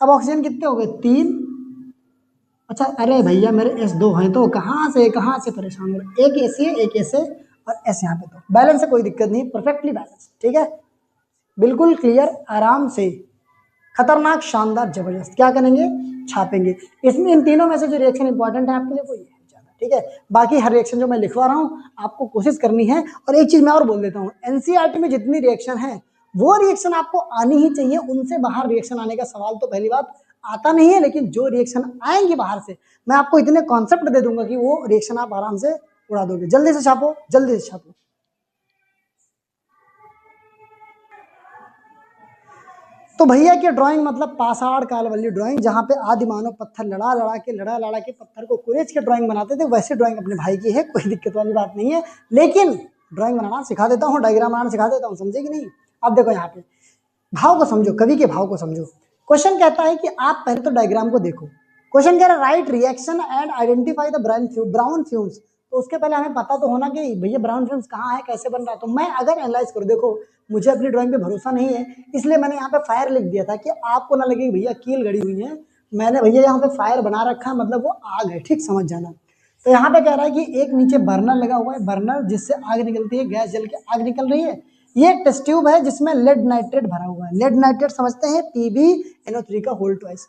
अब ऑक्सीजन कितने हो गए 3। अच्छा अरे भैया मेरे S2 हैं तो कहाँ से परेशान हो रहे, एक ऐसे एक ऐसे और ऐसे यहाँ पे, तो बैलेंस है, कोई दिक्कत नहीं, परफेक्टली बैलेंस, ठीक है, बिल्कुल क्लियर, आराम से, खतरनाक, शानदार, जबरदस्त। क्या करेंगे, छापेंगे। इसमें इन तीनों में से जो रिएक्शन इंपॉर्टेंट है आपके लिए वो ये है ज्यादा, ठीक है। बाकी हर रिएक्शन जो मैं लिखवा रहा हूँ आपको कोशिश करनी है। और एक चीज मैं और बोल देता हूँ, एनसीईआरटी में जितनी रिएक्शन है वो रिएक्शन आपको आनी ही चाहिए, उनसे बाहर रिएक्शन आने का सवाल तो पहली बात आता नहीं है, लेकिन जो रिएक्शन आएंगे बाहर से मैं आपको इतने कॉन्सेप्ट दे दूंगा कि वो रिएक्शन आप आराम से उड़ा दोगे। जल्दी से छापो, जल्दी से छापो। तो भैया की ड्राइंग मतलब पाषाण काल वाली ड्राइंग, जहाँ पे आदि मानव पत्थर लड़ा लड़ा के पत्थर को कुरेच के ड्राइंग बनाते थे, वैसे ड्राइंग अपने भाई की है, कोई दिक्कत वाली बात नहीं है। लेकिन ड्राइंग बनाना सिखा देता हूँ, डायग्राम बनाना सिखा देता हूँ, समझे कि नहीं। अब देखो यहाँ पे भाव को समझो, कवि के भाव को समझो। क्वेश्चन कहता है कि आप पहले तो डायग्राम को देखो। क्वेश्चन कह रहा है right reaction and identify the brown fumes. तो उसके पहले हमें पता तो होना कि भैया ब्राउन फ्यूम्स कहाँ है, कैसे बन रहा है। तो मैं अगर एनालाइज करूँ, देखो मुझे अपनी ड्राइंग पे भरोसा नहीं है, इसलिए मैंने यहाँ पे फायर लिख दिया था कि आपको ना लगे भैया कील गड़ी हुई है। मैंने भैया यहाँ पे फायर बना रखा है, मतलब वो आग है, ठीक समझ जाना। तो यहाँ पे कह रहा है कि एक नीचे बर्नर लगा हुआ है, बर्नर जिससे आग निकलती है, गैस जल के आग निकल रही है। ये एक टेस्ट ट्यूब है जिसमें लेड नाइट्रेट भरा हुआ है। लेड नाइट्रेट समझते हैं, PbNO3 का होल ट्वाइस।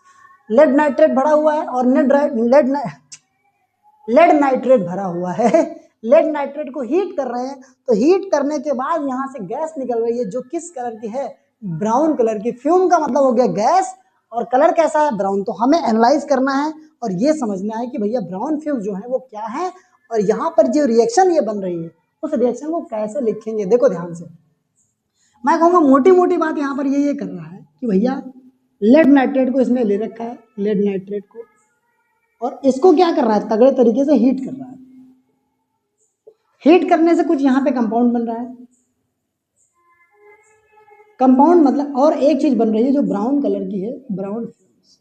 लेड नाइट्रेट भरा हुआ है और लेड नाइट्रेट भरा हुआ है। लेड नाइट्रेट को हीट कर रहे हैं, तो हीट करने के बाद यहाँ से गैस निकल रही है जो किस कलर की है, ब्राउन कलर की। फ्यूम का मतलब हो गया गैस, और कलर कैसा है, ब्राउन। तो हमें एनालाइज करना है और ये समझना है कि भैया ब्राउन फ्यूम जो है वो क्या है, और यहाँ पर जो रिएक्शन ये बन रही है उस रिएक्शन को कैसे लिखेंगे। देखो ध्यान से, मैं कहूँगा मोटी मोटी बात यहाँ पर ये कर रहा है कि भैया लेड नाइट्रेट को इसमें ले रखा है, लेड नाइट्रेट को, और इसको क्या कर रहा है, तगड़े तरीके से हीट कर रहा है। हीट करने से कुछ यहाँ पे कंपाउंड बन रहा है, कंपाउंड मतलब, और एक चीज बन रही है जो ब्राउन कलर की है, ब्राउन फ्यूम्स।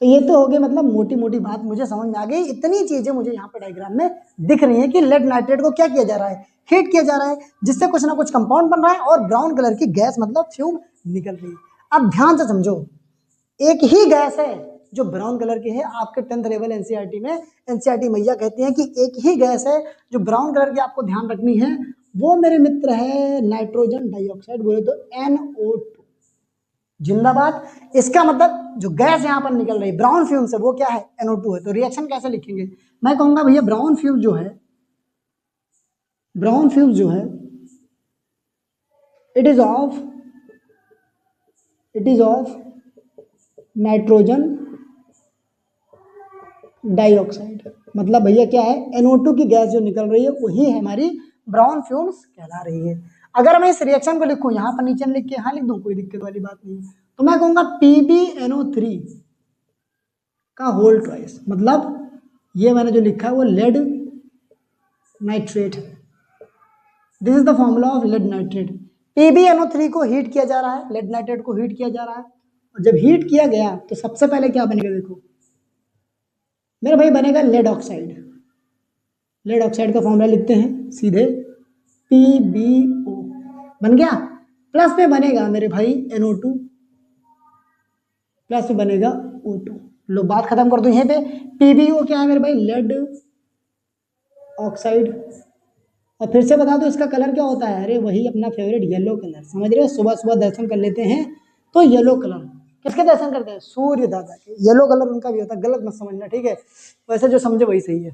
तो ये तो हो गई मतलब मोटी मोटी बात, मुझे समझ में आ गई। इतनी चीजें मुझे यहाँ पे डायग्राम में दिख रही है कि लेड नाइट्रेट को क्या किया जा रहा है, हीट किया जा रहा है, जिससे कुछ ना कुछ कंपाउंड बन रहा है और ब्राउन कलर की गैस मतलब फ्यूम निकल रही है। अब ध्यान से समझो, एक ही गैस है जो ब्राउन कलर की है। आपके 10th लेवल एनसीईआरटी में एनसीईआरटी मैया कहती हैं कि एक ही गैस है जो ब्राउन कलर की, आपको ध्यान रखनी है। वो मेरे मित्र है नाइट्रोजन डाइऑक्साइड, बोले तो NO2। जिंदाबाद। इसका मतलब जो गैस यहाँ पर निकल रही ब्राउन फ्यूम से वो क्या है, NO2 है। तो रिएक्शन कैसे लिखेंगे, मैं कहूंगा भैया ब्राउन फ्यूम जो है, ब्राउन फ्यूम जो है it is of nitrogen dioxide. मतलब भैया क्या है, NO2 की गैस जो निकल रही है वही है हमारी ब्राउन फ्यूम्स कहला रही है। अगर मैं इस रिएक्शन को लिखूं, यहाँ पर नीचे लिख के यहाँ लिख दूं, कोई दिक्कत वाली बात नहीं है। तो मैं कहूंगा PbNO3 का होल ट्वाइस, मतलब ये मैंने जो लिखा है वो लेड नाइट्रेट है। This is the formula of lead nitrate. PbNO3 को हीट किया जा रहा है, लेड नाइट्रेट को हीट किया जा रहा है, और जब हीट किया गया तो सबसे पहले क्या बनेगा, देखो मेरे भाई बनेगा लेड ऑक्साइड। लेड ऑक्साइड का फॉर्मूला लिखते हैं सीधे, PbO बन गया, प्लस में बनेगा मेरे भाई NO2, प्लस में बनेगा O2। लो बात खत्म कर दो यहीं पे। PbO क्या है मेरे भाई, लेड ऑक्साइड। और फिर से बता दो इसका कलर क्या होता है, अरे वही अपना फेवरेट येलो कलर, समझ रहे हो। सुबह सुबह दर्शन कर लेते हैं तो येलो कलर, किसके दर्शन करते हैं, सूर्य दादा के। येलो कलर उनका भी होता है, गलत मत समझना, ठीक है। वैसे जो समझे वही सही है।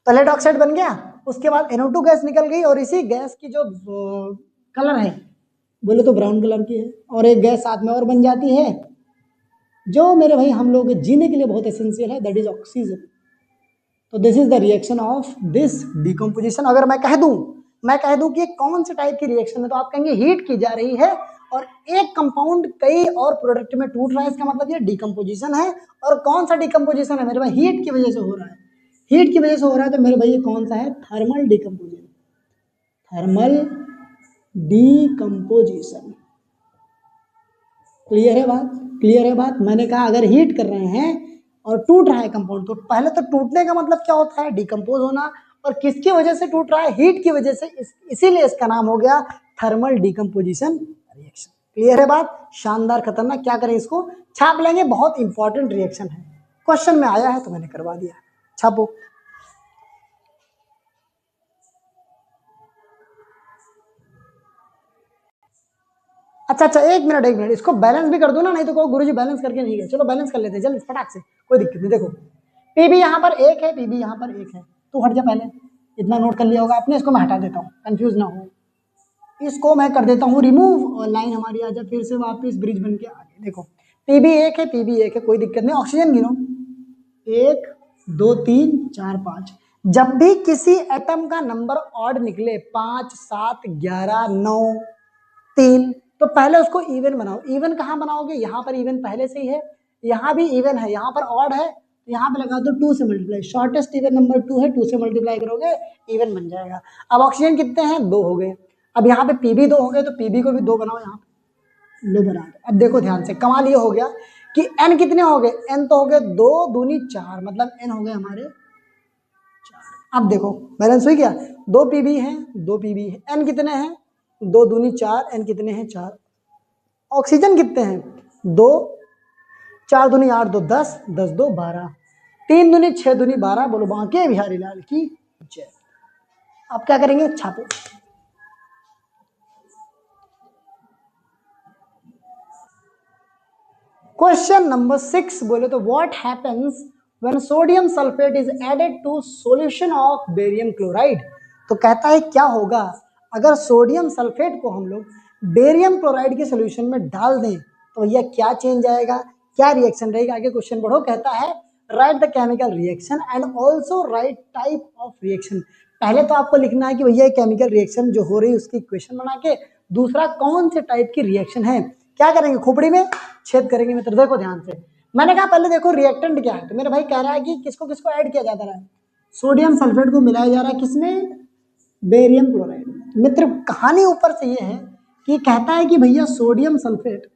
तो लेड ऑक्साइड बन गया, उसके बाद NO2 गैस निकल गई, और इसी गैस की जो कलर है बोले तो ब्राउन कलर की है। और एक गैस साथ में और बन जाती है जो मेरे भाई हम लोग जीने के लिए बहुत एसेंशियल है, दैट इज ऑक्सीजन। तो this is the reaction of this decomposition. अगर मैं कह दूं कि कौन से टाइप की रिएक्शन है, तो आप कहेंगे हीट की जा रही है और एक कंपाउंड कई और प्रोडक्ट में टूट रहा है, इसका मतलब ये डिकम्पोजिशन है। और कौन सा डिकम्पोजिशन है मेरे भाई, हीट की वजह से हो रहा है। हीट की वजह से हो रहा है तो मेरे भाई ये कौन सा है, thermal decomposition. Thermal decomposition. Clear है बात, क्लियर है बात। मैंने कहा अगर हीट कर रहे हैं और टूट रहा है कंपाउंड, तो पहले तो टूटने का मतलब क्या होता है, डिकम्पोज होना। और किसकी वजह से टूट रहा है, हीट की वजह से, इसीलिए इसका नाम हो गया थर्मल डिकम्पोजिशन रिएक्शन। क्लियर है बात, शानदार, खतरनाक। क्या करें, इसको छाप लेंगे, बहुत इंपॉर्टेंट रिएक्शन है, क्वेश्चन में आया है तो मैंने करवा दिया, छापो। अच्छा, एक मिनट, इसको बैलेंस भी कर दो ना, नहीं तो कहो गुरुजी बैलेंस करके नहीं गए। चलो बैलेंस कर लेते हैं जल्दी फटाक से, कोई दिक्कत नहीं। देखो पीबी यहाँ पर 1 है, पीबी यहाँ पर 1 है, तो हट जा, पहले इतना नोट कर लिया होगा आपने, इसको मैं हटा देता हूँ, कंफ्यूज ना हो। इसको मैं कर देता हूँ रिमूव, और लाइन हमारी आ जाए फिर से वापस ब्रिज बन के आगे। देखो पीबी 1 है, पीबी 1 है, कोई दिक्कत नहीं। ऑक्सीजन गिनो, 1 2 3 4 5। जब भी किसी एटम का नंबर ऑड निकले, 5 7 11 9 3, तो पहले उसको इवन बनाओ। इवन कहाँ बनाओगे, यहाँ पर इवन पहले से ही है, यहाँ भी इवन है, यहाँ पर ऑड है, तो यहाँ पे लगा दो 2 से मल्टीप्लाई, शॉर्टेस्ट इवन नंबर 2 है, 2 से मल्टीप्लाई करोगे इवन बन जाएगा। अब ऑक्सीजन कितने हैं, 2 हो गए। अब यहाँ पे पीबी 2 हो गए, तो पीबी को भी 2 बनाओ, यहाँ पे लो बना दो। अब देखो ध्यान से, कमाल ये हो गया कि एन कितने हो गए, एन तो हो गए 2 दूनी 4, मतलब एन हो गए हमारे 4। अब देखो बैलेंस हुई क्या, 2 पीबी है, 2 पीबी है, एन कितने हैं 2 दूनी 4, एन कितने हैं 4। ऑक्सीजन कितने हैं 2, 4 दूनी 8 2 10, 10 2 12, 3 दूनी 6 दूनी 12। बोलो बांके बिहारी लाल की जय। अब क्या करेंगे, छापो। क्वेश्चन नंबर 6 बोले तो what happens when sodium sulphate is added to solution of barium chloride. तो कहता है क्या होगा अगर सोडियम सल्फेट को हम लोग बेरियम क्लोराइड के सोल्यूशन में डाल दें, तो भैया क्या चेंज आएगा, क्या रिएक्शन रहेगा। आगे क्वेश्चन पढ़ो, कहता है right the chemical reaction and also right type of reaction. पहले तो आपको लिखना है कि भैया केमिकल रिएक्शन जो हो रही है उसकी इक्वेशन बना के, दूसरा कौन से टाइप की रिएक्शन है। क्या करेंगे, खोपड़ी में छेद करेंगे मित्र। देखो ध्यान से, मैंने कहा पहले देखो रिएक्टेंट क्या है, तो मेरा भाई कह रहा है कि किसको किसको ऐड किया जाता है, सोडियम सल्फेट को मिलाया जा रहा है किसमें, बेरियम क्लोराइड में। मित्र कहानी ऊपर से ये है कि कहता है कि भैया सोडियम सल्फेट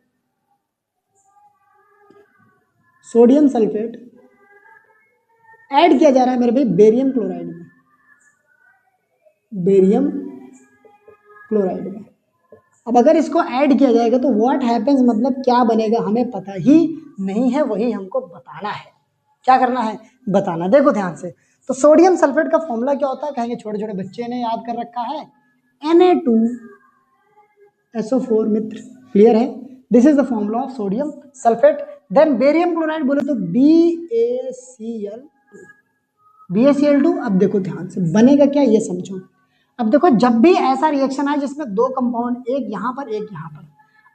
ऐड किया जा रहा है मेरे भाई बेरियम क्लोराइड में, बेरियम क्लोराइड में। अब अगर इसको ऐड किया जाएगा तो व्हाट हैपेंस, मतलब क्या बनेगा हमें पता ही नहीं है, वही हमको बताना है। क्या करना है, बताना। देखो ध्यान से, तो सोडियम सल्फेट का फॉर्मूला क्या होता है, कहेंगे छोटे छोटे बच्चे ने याद कर रखा है, Na2SO4। मित्र क्लियर है, this is the formula of sodium sulphate. Then barium chloride बोले तो BaCl2। अब देखो ध्यान से बनेगा क्या ये समझो। अब देखो जब भी ऐसा रिएक्शन है जिसमें 2 कंपाउंड, एक यहाँ पर एक यहाँ पर,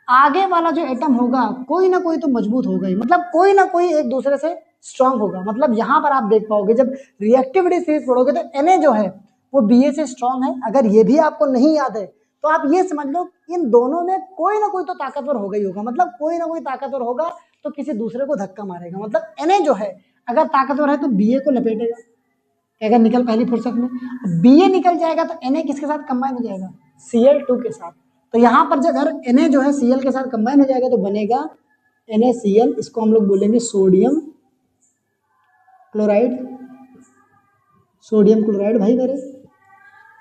आगे वाला जो एटम होगा कोई ना कोई तो मजबूत होगा ही, मतलब कोई ना कोई एक दूसरे से स्ट्रांग होगा। मतलब यहाँ पर आप देख पाओगे जब रिएक्टिविटी सीरीज पढ़ोगे तो Na जो है वो Ba से स्ट्रांग है। अगर ये भी आपको नहीं याद है तो आप ये समझ लो इन दोनों में कोई ना कोई तो ताकतवर होगा ही होगा, मतलब कोई ना कोई ताकतवर होगा तो किसी दूसरे को धक्का मारेगा। मतलब Na जो है अगर ताकतवर है तो Ba को लपेटेगा, अगर निकल पहली फुर्सत में। Ba निकल जाएगा तो Na किसके साथ कंबाइन हो जाएगा, Cl2 के साथ। तो यहाँ पर जब अगर Na जो है Cl के साथ कंबाइन हो जाएगा तो बनेगा NaCl, इसको हम लोग बोलेंगे सोडियम क्लोराइड, सोडियम क्लोराइड भाई मेरे।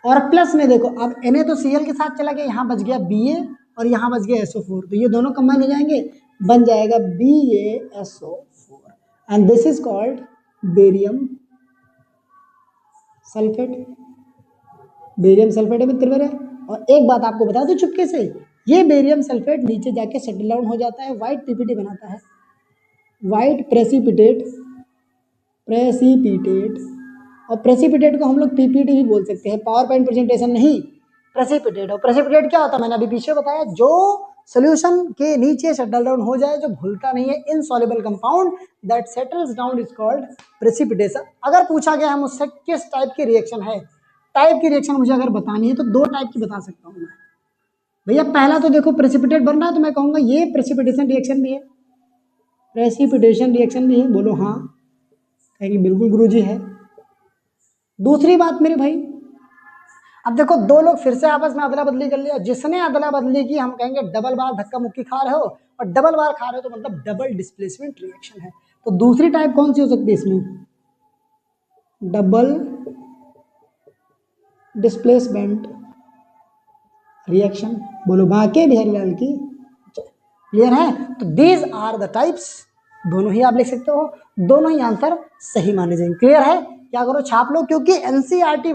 और प्लस में देखो अब Na तो Cl के साथ चला गया, यहाँ बच गया Ba और यहाँ बच गया SO4, तो ये दोनों कंबाइन हो जाएंगे, बन जाएगा BaSO4 and this is called barium sulphate. Barium sulphate है मित्र मेरे। और एक बात आपको बता दूं चुपके से, ये बेरियम सल्फेट नीचे जाके सेटल डाउन हो जाता है, व्हाइट पीपीटी बनाता है, व्हाइट प्रेसिपिटेट। और प्रेसिपिटेट को हम लोग पीपीटी भी बोल सकते हैं, पावर पॉइंट प्रेजेंटेशन नहीं, प्रेसिपिटेट। और प्रेसिपिटेट क्या होता है मैंने अभी पीछे बताया, जो सोल्यूशन के नीचे सेटल डाउन हो जाए, जो घुलता नहीं है, insoluble compound that settles down is called precipitation. अगर पूछा गया है मुझसे किस टाइप की रिएक्शन है, टाइप की रिएक्शन मुझे अगर बतानी है तो 2 टाइप की बता सकता हूँ मैं भैया। पहला तो देखो प्रेसिपिटेट बन रहा है तो मैं कहूँगा ये प्रेसिपिटेशन रिएक्शन भी है, प्रेसिपिटेशन रिएक्शन भी है, बोलो हाँ, कहेंगे बिल्कुल गुरुजी है। दूसरी बात मेरे भाई, अब देखो 2 लोग फिर से आपस में अदला बदली कर लिया, जिसने अदला बदली की हम कहेंगे डबल बार धक्का मुक्की खा रहे हो, और डबल बार खा रहे हो तो मतलब डबल डिस्प्लेसमेंट रिएक्शन है। तो दूसरी टाइप कौन सी हो सकती है इसमें, डबल डिस्प्लेसमेंट रिएक्शन। बोलो बाके बिहारी लाल की। क्लियर है? तो दीज आर द टाइप्स, दोनों ही आप लिख सकते हो, दोनों ही आंसर सही माने जाएंगे। क्लियर है? क्या करो, छाप लो, क्योंकि एनसीईआरटी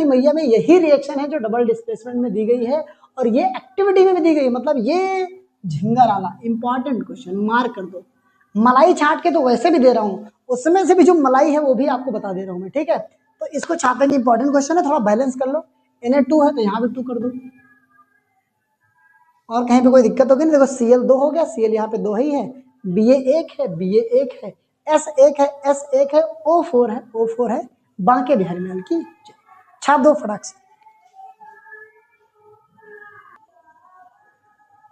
मैया में यही रिएक्शन है जो डबल डिस्प्लेसमेंट में दी गई है और ये एक्टिविटी में भी दी गई है। मतलब ये झिंगा वाला इंपॉर्टेंट क्वेश्चन, मार्क कर दो। मलाई छाट के तो वैसे भी दे रहा हूँ, उसमें से भी जो मलाई है वो भी आपको बता दे रहा हूँ मैं, ठीक है? तो इसको छापेंगे, इंपॉर्टेंट क्वेश्चन है, थोड़ा बैलेंस कर लो। Na2 है तो यहाँ पे 2 कर दो, और कहीं पे कोई दिक्कत होगी नहीं। देखो Cl 2 हो गया, Cl यहाँ पे 2 ही है, Ba 1 है, Ba 1 है, S 1 है, S 1 है, O4 है, O4 है, बांके बिहारी लाल की छाप दो फटाक से।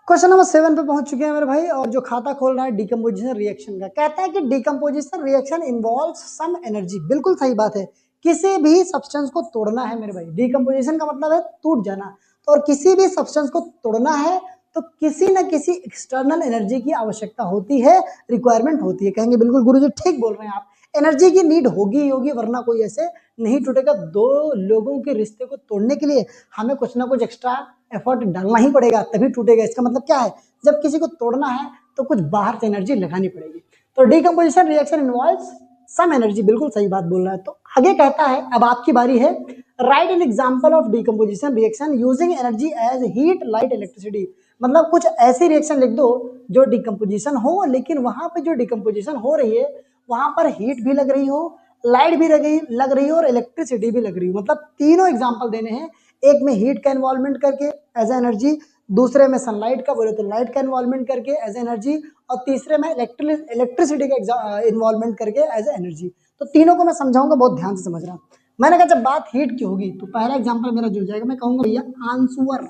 क्वेश्चन नंबर 7 पे पहुंच चुके हैं मेरे भाई, और जो खाता खोल रहा है डिकम्पोजिशन रिएक्शन का, कहता है कि decomposition reaction involves some energy. बिल्कुल सही बात है, किसी भी सब्सटेंस को तोड़ना है मेरे भाई, डिकम्पोजिशन का मतलब है टूट जाना, तो और किसी भी सब्सटेंस को तोड़ना है तो किसी न किसी एक्सटर्नल एनर्जी की आवश्यकता होती है, रिक्वायरमेंट होती है। कहेंगे बिल्कुल गुरुजी ठीक बोल रहे हैं आप, एनर्जी की नीड होगी ही होगी, वरना कोई ऐसे नहीं टूटेगा। दो लोगों के रिश्ते को तोड़ने के लिए हमें कुछ ना कुछ एक्स्ट्रा एफर्ट डालना ही पड़ेगा, तभी टूटेगा। इसका मतलब क्या है, जब किसी को तोड़ना है तो कुछ बाहर से एनर्जी लगानी पड़ेगी। तो decomposition reaction involves some energy, बिल्कुल सही बात बोल रहा है। तो आगे कहता है, अब आपकी बारी है, write an example of decomposition reaction using energy as heat light electricity. मतलब कुछ ऐसी रिएक्शन लिख दो जो डिकम्पोजिशन हो, लेकिन वहां पे जो डिकम्पोजिशन हो रही है वहां पर हीट भी लग रही हो, लाइट भी लग रही हो और इलेक्ट्रिसिटी भी लग रही हो। मतलब तीनों एग्जांपल देने हैं, एक में हीट का इन्वॉल्वमेंट करके एज एनर्जी, दूसरे में सनलाइट का बोले तो लाइट का इन्वॉल्वमेंट करके एज एनर्जी, और तीसरे में इलेक्ट्रिसिटी का इन्वॉल्वमेंट करके एज एनर्जी। तो तीनों को मैं समझाऊंगा, बहुत ध्यान से समझ रहा। मैंने कहा जब बात हीट की होगी तो पहला एग्जाम्पल मेरा जो जाएगा, मैं कहूंगा भैया आंसुअर,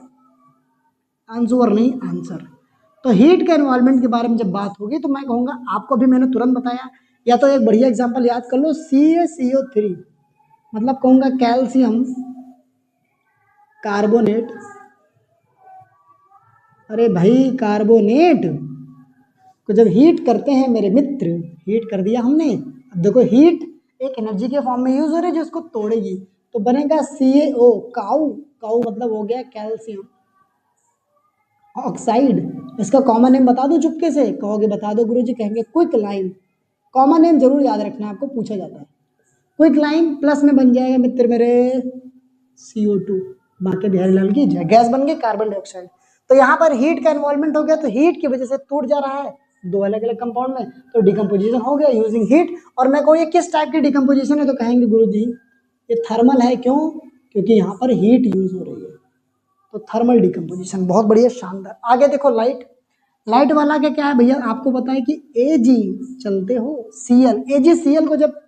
आंसुअर नहीं आंसर। तो हीट के इन्वॉल्वमेंट के बारे में जब बात होगी तो मैं कहूंगा, आपको अभी मैंने तुरंत बताया, या तो एक बढ़िया एग्जांपल याद कर लो, CaCO3, मतलब कहूंगा कैल्शियम कार्बोनेट। अरे भाई कार्बोनेट को जब हीट करते हैं मेरे मित्र, हीट कर दिया हमने, अब देखो हीट एक एनर्जी के फॉर्म में यूज हो रही है जो इसको तोड़ेगी, तो बनेगा CaO, काउ, काउ मतलब हो गया कैल्शियम ऑक्साइड। इसका कॉमन नेम बता दो चुपके से, कहोगे बता दो गुरुजी, कहेंगे क्विक लाइम। कॉमन नेम जरूर याद रखना, आपको पूछा जाता है। क्विक लाइम प्लस में बन जाएगा मित्र मेरे CO2, बाकी बिहारी लाल की जय, गैस बन गई कार्बन डाइऑक्साइड। तो यहाँ पर हीट का इन्वॉल्वमेंट हो गया, तो हीट की वजह से टूट जा रहा है दो अलग अलग कंपाउंड में, तो डिकम्पोजिशन हो गया यूजिंग हीट। और मैं कहूँ ये किस टाइप की डिकम्पोजिशन है, तो कहेंगे गुरुजी ये थर्मल है। क्यों? क्योंकि यहाँ पर हीट यूज हो रही है, तो थर्मल डिकम्पोजिशन। बहुत बढ़िया, शानदार। आगे देखो लाइट, लाइट वाला का क्या है भैया, आपको पता है कि Ag चलते हो Cl, AgCl को जब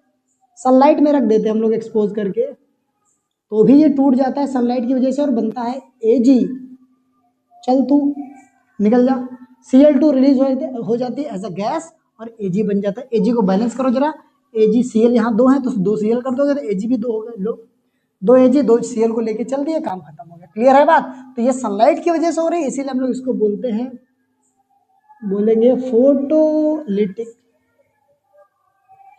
सनलाइट में रख देते हैं हम लोग एक्सपोज करके, तो भी ये टूट जाता है सनलाइट की वजह से और बनता है Ag, चल तू निकल जा। Cl2 रिलीज हो जाती है एज अ गैस और Ag बन जाता है। Ag को बैलेंस करो जरा, AgCl यहाँ 2 है तो 2 Cl कर दोगे तो Ag भी 2 हो गए, लो 2 Ag 2 Cl को लेके चल दिए, काम खत्म हो गया। क्लियर है बात? तो ये सनलाइट की वजह से हो रही है, इसीलिए हम लोग इसको बोलते हैं, बोलेंगे फोटोलिटिक,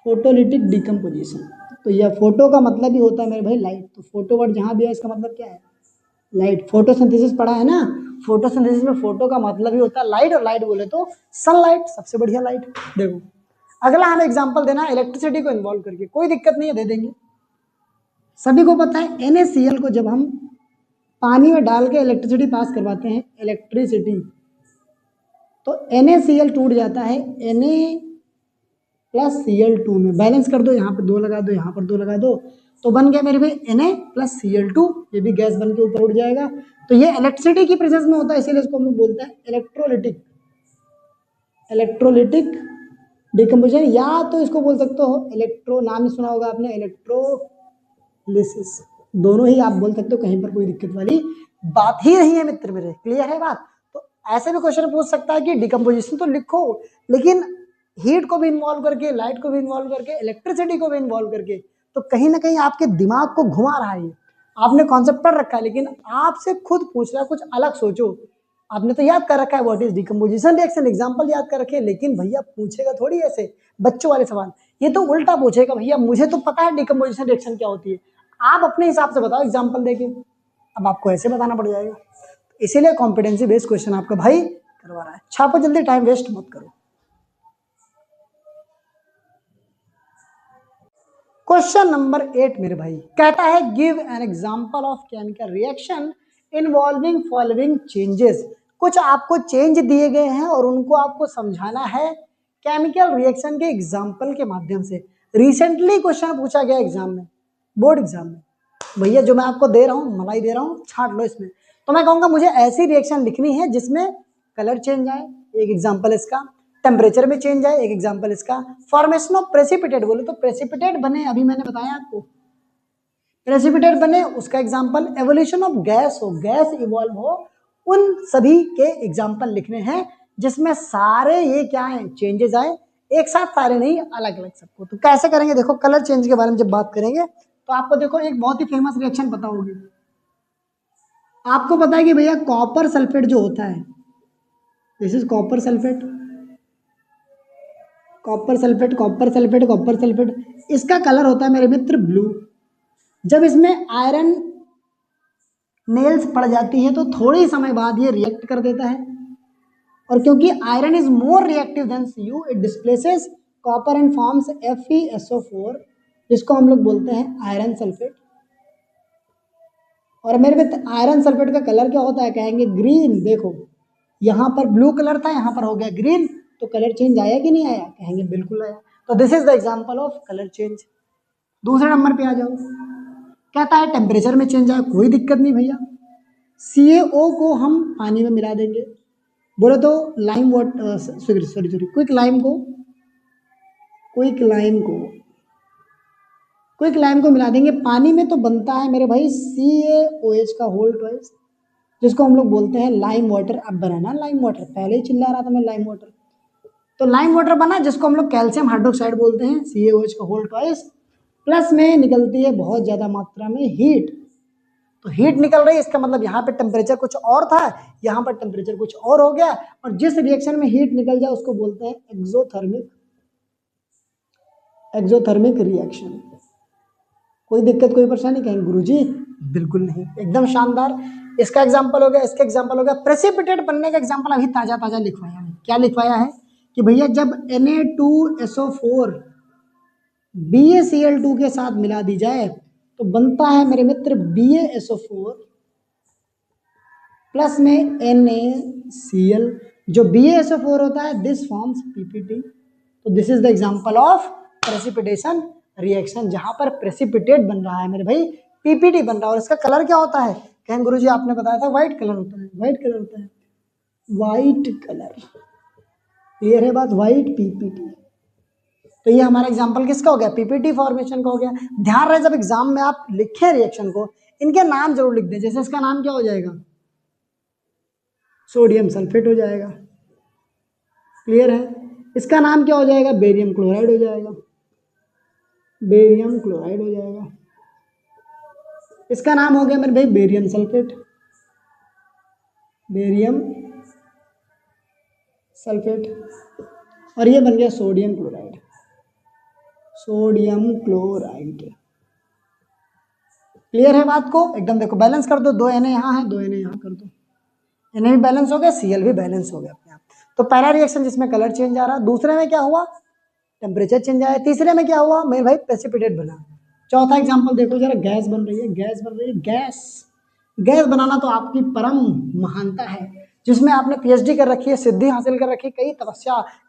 फोटोलिटिक डिकम्पोजिशन। तो यह फोटो का मतलब ही होता है मेरे भाई लाइट, तो फोटो वर्ड जहाँ भी है इसका मतलब क्या है, लाइट। फोटोसिंथेसिस पढ़ा है ना, फोटोसिंथेसिस में फोटो का मतलब ही होता है लाइट, और लाइट बोले तो सनलाइट, सबसे बढ़िया लाइट। देखो अगला हमें एग्जांपल देना है इलेक्ट्रिसिटी को इन्वॉल्व करके, कोई दिक्कत नहीं है, दे देंगे। सभी को पता है NaCl को जब हम पानी में डाल के इलेक्ट्रिसिटी पास करवाते हैं, इलेक्ट्रिसिटी, तो NaCl टूट जाता है Na+Cl2 में। बैलेंस कर दो, यहाँ पे 2 लगा दो, यहाँ पर 2 लगा दो, तो बन गया मेरे भाई Na+Cl2, ये भी गैस बन के ऊपर उठ जाएगा। तो ये इलेक्ट्रिसिटी की प्रेजेंस में होता है, इसीलिए इसको हम लोग बोलते हैं इलेक्ट्रोलिटिक, इलेक्ट्रोलिटिक डिकम्पोजिशन, या तो इसको बोल सकते हो इलेक्ट्रो, नाम ही सुना होगा आपने, इलेक्ट्रोलिसिस। दोनों ही आप बोल सकते हो, कहीं पर कोई दिक्कत वाली बात ही नहीं है मित्र मेरे। क्लियर है बात? तो ऐसे भी क्वेश्चन पूछ सकता है कि डिकम्पोजिशन तो लिखो, लेकिन हीट को भी इन्वॉल्व करके, लाइट को भी इन्वॉल्व करके, इलेक्ट्रिसिटी को भी इन्वॉल्व करके, तो कहीं ना कहीं आपके दिमाग को घुमा रहा है। आपने कॉन्सेप्ट पढ़ रखा है, लेकिन आपसे खुद पूछ रहा है कुछ अलग सोचो। आपने तो याद कर रखा है what is decomposition reaction, example याद कर रखे, लेकिन भैया पूछेगा थोड़ी ऐसे बच्चों वाले सवाल, ये तो उल्टा पूछेगा, भैया मुझे तो पता है डिकम्पोजिशन रिएक्शन क्या होती है, आप अपने हिसाब से बताओ एग्जाम्पल देके। अब आपको ऐसे बताना पड़ जाएगा, इसीलिए कॉम्पिटेंसी बेस्ड क्वेश्चन आपका भाई करवा रहा है। छापो जल्दी, टाइम वेस्ट मत करो। क्वेश्चन नंबर 8 मेरे भाई कहता है give an example of chemical reaction involving following changes. कुछ आपको चेंज दिए गए हैं और उनको आपको समझाना है केमिकल रिएक्शन के एग्जांपल के माध्यम से। रिसेंटली क्वेश्चन पूछा गया एग्जाम में, बोर्ड एग्जाम में। भैया जो मैं आपको दे रहा हूँ, मलाई दे रहा हूँ, छांट लो इसमें। तो मैं कहूँगा मुझे ऐसी रिएक्शन लिखनी है जिसमें कलर चेंज आए, एक एग्जाम्पल इसका, टेम्परेचर में चेंज आए, एक एग्जाम्पल इसका, फॉर्मेशन ऑफ प्रेसिपिटेट बोले तो प्रेसिपिटेट बने, अभी मैंने बताया आपको प्रेसिपिटेट बने, उसका एग्जाम्पल, एवोल्यूशन ऑफ गैस हो, गैस इवॉल्व हो, उन सभी के एग्जाम्पल लिखने हैं जिसमें सारे ये क्या है, चेंजेस आए, एक साथ सारे नहीं, अलग अलग सबको। तो कैसे करेंगे देखो, कलर चेंज के बारे में जब बात करेंगे तो आपको देखो एक बहुत ही फेमस रिएक्शन पता होगी। आपको पता है कि भैया कॉपर सल्फेट जो होता है, this is copper sulphate, copper sulphate, copper sulphate, copper sulphate, इसका कलर होता है मेरे मित्र ब्लू। जब इसमें आयरन नेल्स पड़ जाती है तो थोड़ी समय बाद ये रिएक्ट कर देता है, और क्योंकि iron is more reactive than Cu, it displaces copper and forms FeSO4, जिसको हम लोग बोलते हैं आयरन सल्फेट। और मेरे मित्र आयरन सल्फेट का कलर क्या होता है, कहेंगे ग्रीन। देखो यहाँ पर ब्लू कलर था, यहाँ पर हो गया ग्रीन, तो कलर चेंज आया कि नहीं आया, कहेंगे बिल्कुल आया। तो this is the example of colour change. दूसरे नंबर पे आ जाओ, कहता है टेम्परेचर में चेंज आया, कोई दिक्कत नहीं भैया, CaO को हम पानी में मिला देंगे, बोले तो lime water, sorry quick lime को मिला देंगे पानी में, तो बनता है मेरे भाई CaOH का होल ट्वाइस, जिसको हम लोग बोलते हैं लाइम वाटर। अब बनाना लाइम वाटर, पहले ही चिल्ला रहा था मैं लाइम वाटर, तो लाइम वाटर बना जिसको हम लोग कैल्शियम हाइड्रोक्साइड बोलते हैं, CaOH का होल ट्वाइस। प्लस में निकलती है बहुत ज्यादा मात्रा में हीट, तो हीट निकल रही है, इसका मतलब यहाँ पे टेम्परेचर कुछ और था, यहाँ पर टेम्परेचर कुछ और हो गया, और जिस रिएक्शन में हीट निकल जाए उसको बोलते हैं एक्सोथर्मिक रिएक्शन। कोई दिक्कत, कोई परेशानी, कहेंगे गुरुजी बिल्कुल नहीं, एकदम शानदार। इसका एग्जांपल हो गया, इसका एग्जांपल हो गया, प्रेसिपिटेट बनने का एग्जांपल अभी ताजा ताजा लिखवाया है। क्या लिखवाया है कि भैया जब Na2SO4 BaCl2 के साथ मिला दी जाए तो बनता है मेरे मित्र BaSO4 प्लस में NaCl। जो BaSO4 होता है दिस फॉर्म्स PPT। तो this is the example of precipitation reaction, जहां पर प्रेसिपिटेट बन रहा है मेरे भाई, PPT बन रहा है। और इसका कलर क्या होता है, कहें गुरुजी आपने बताया था व्हाइट कलर होता है, व्हाइट कलर होता है, व्हाइट कलर, क्लियर है बात, व्हाइट PPT। तो ये हमारा एग्जांपल किसका हो गया, PPT फॉर्मेशन का हो गया। ध्यान रहे जब एग्जाम में आप लिखे रिएक्शन को, इनके नाम जरूर लिख दें। जैसे इसका नाम क्या हो जाएगा, सोडियम सल्फेट हो जाएगा, क्लियर है। इसका नाम क्या हो जाएगा, बेरियम क्लोराइड हो जाएगा, बेरियम क्लोराइड हो जाएगा। इसका नाम हो गया मेरे भाई बेरियम सल्फेट, बेरियम सल्फेट। और ये बन गया sodium chloride, sodium chloride. Clear है बात को, एकदम देखो बैलेंस कर दो, 2 Na यहाँ है, 2 Na यहाँ कर दो, Na भी बैलेंस हो गया, Cl भी बैलेंस हो गया अपने आप। तो पहला रिएक्शन जिसमें कलर चेंज आ रहा, दूसरे में क्या हुआ, टेम्परेचर चेंज आया, तीसरे में क्या हुआ मेरे भाई, प्रेसिपिटेट बना। चौथा एग्जांपल देखो जरा, गैस बन रही है, गैस बन रही है, गैस बनाना तो आपकी परम महानता है, जिसमें आपने PhD कर रखी है, सिद्धि हासिल कर रखी है,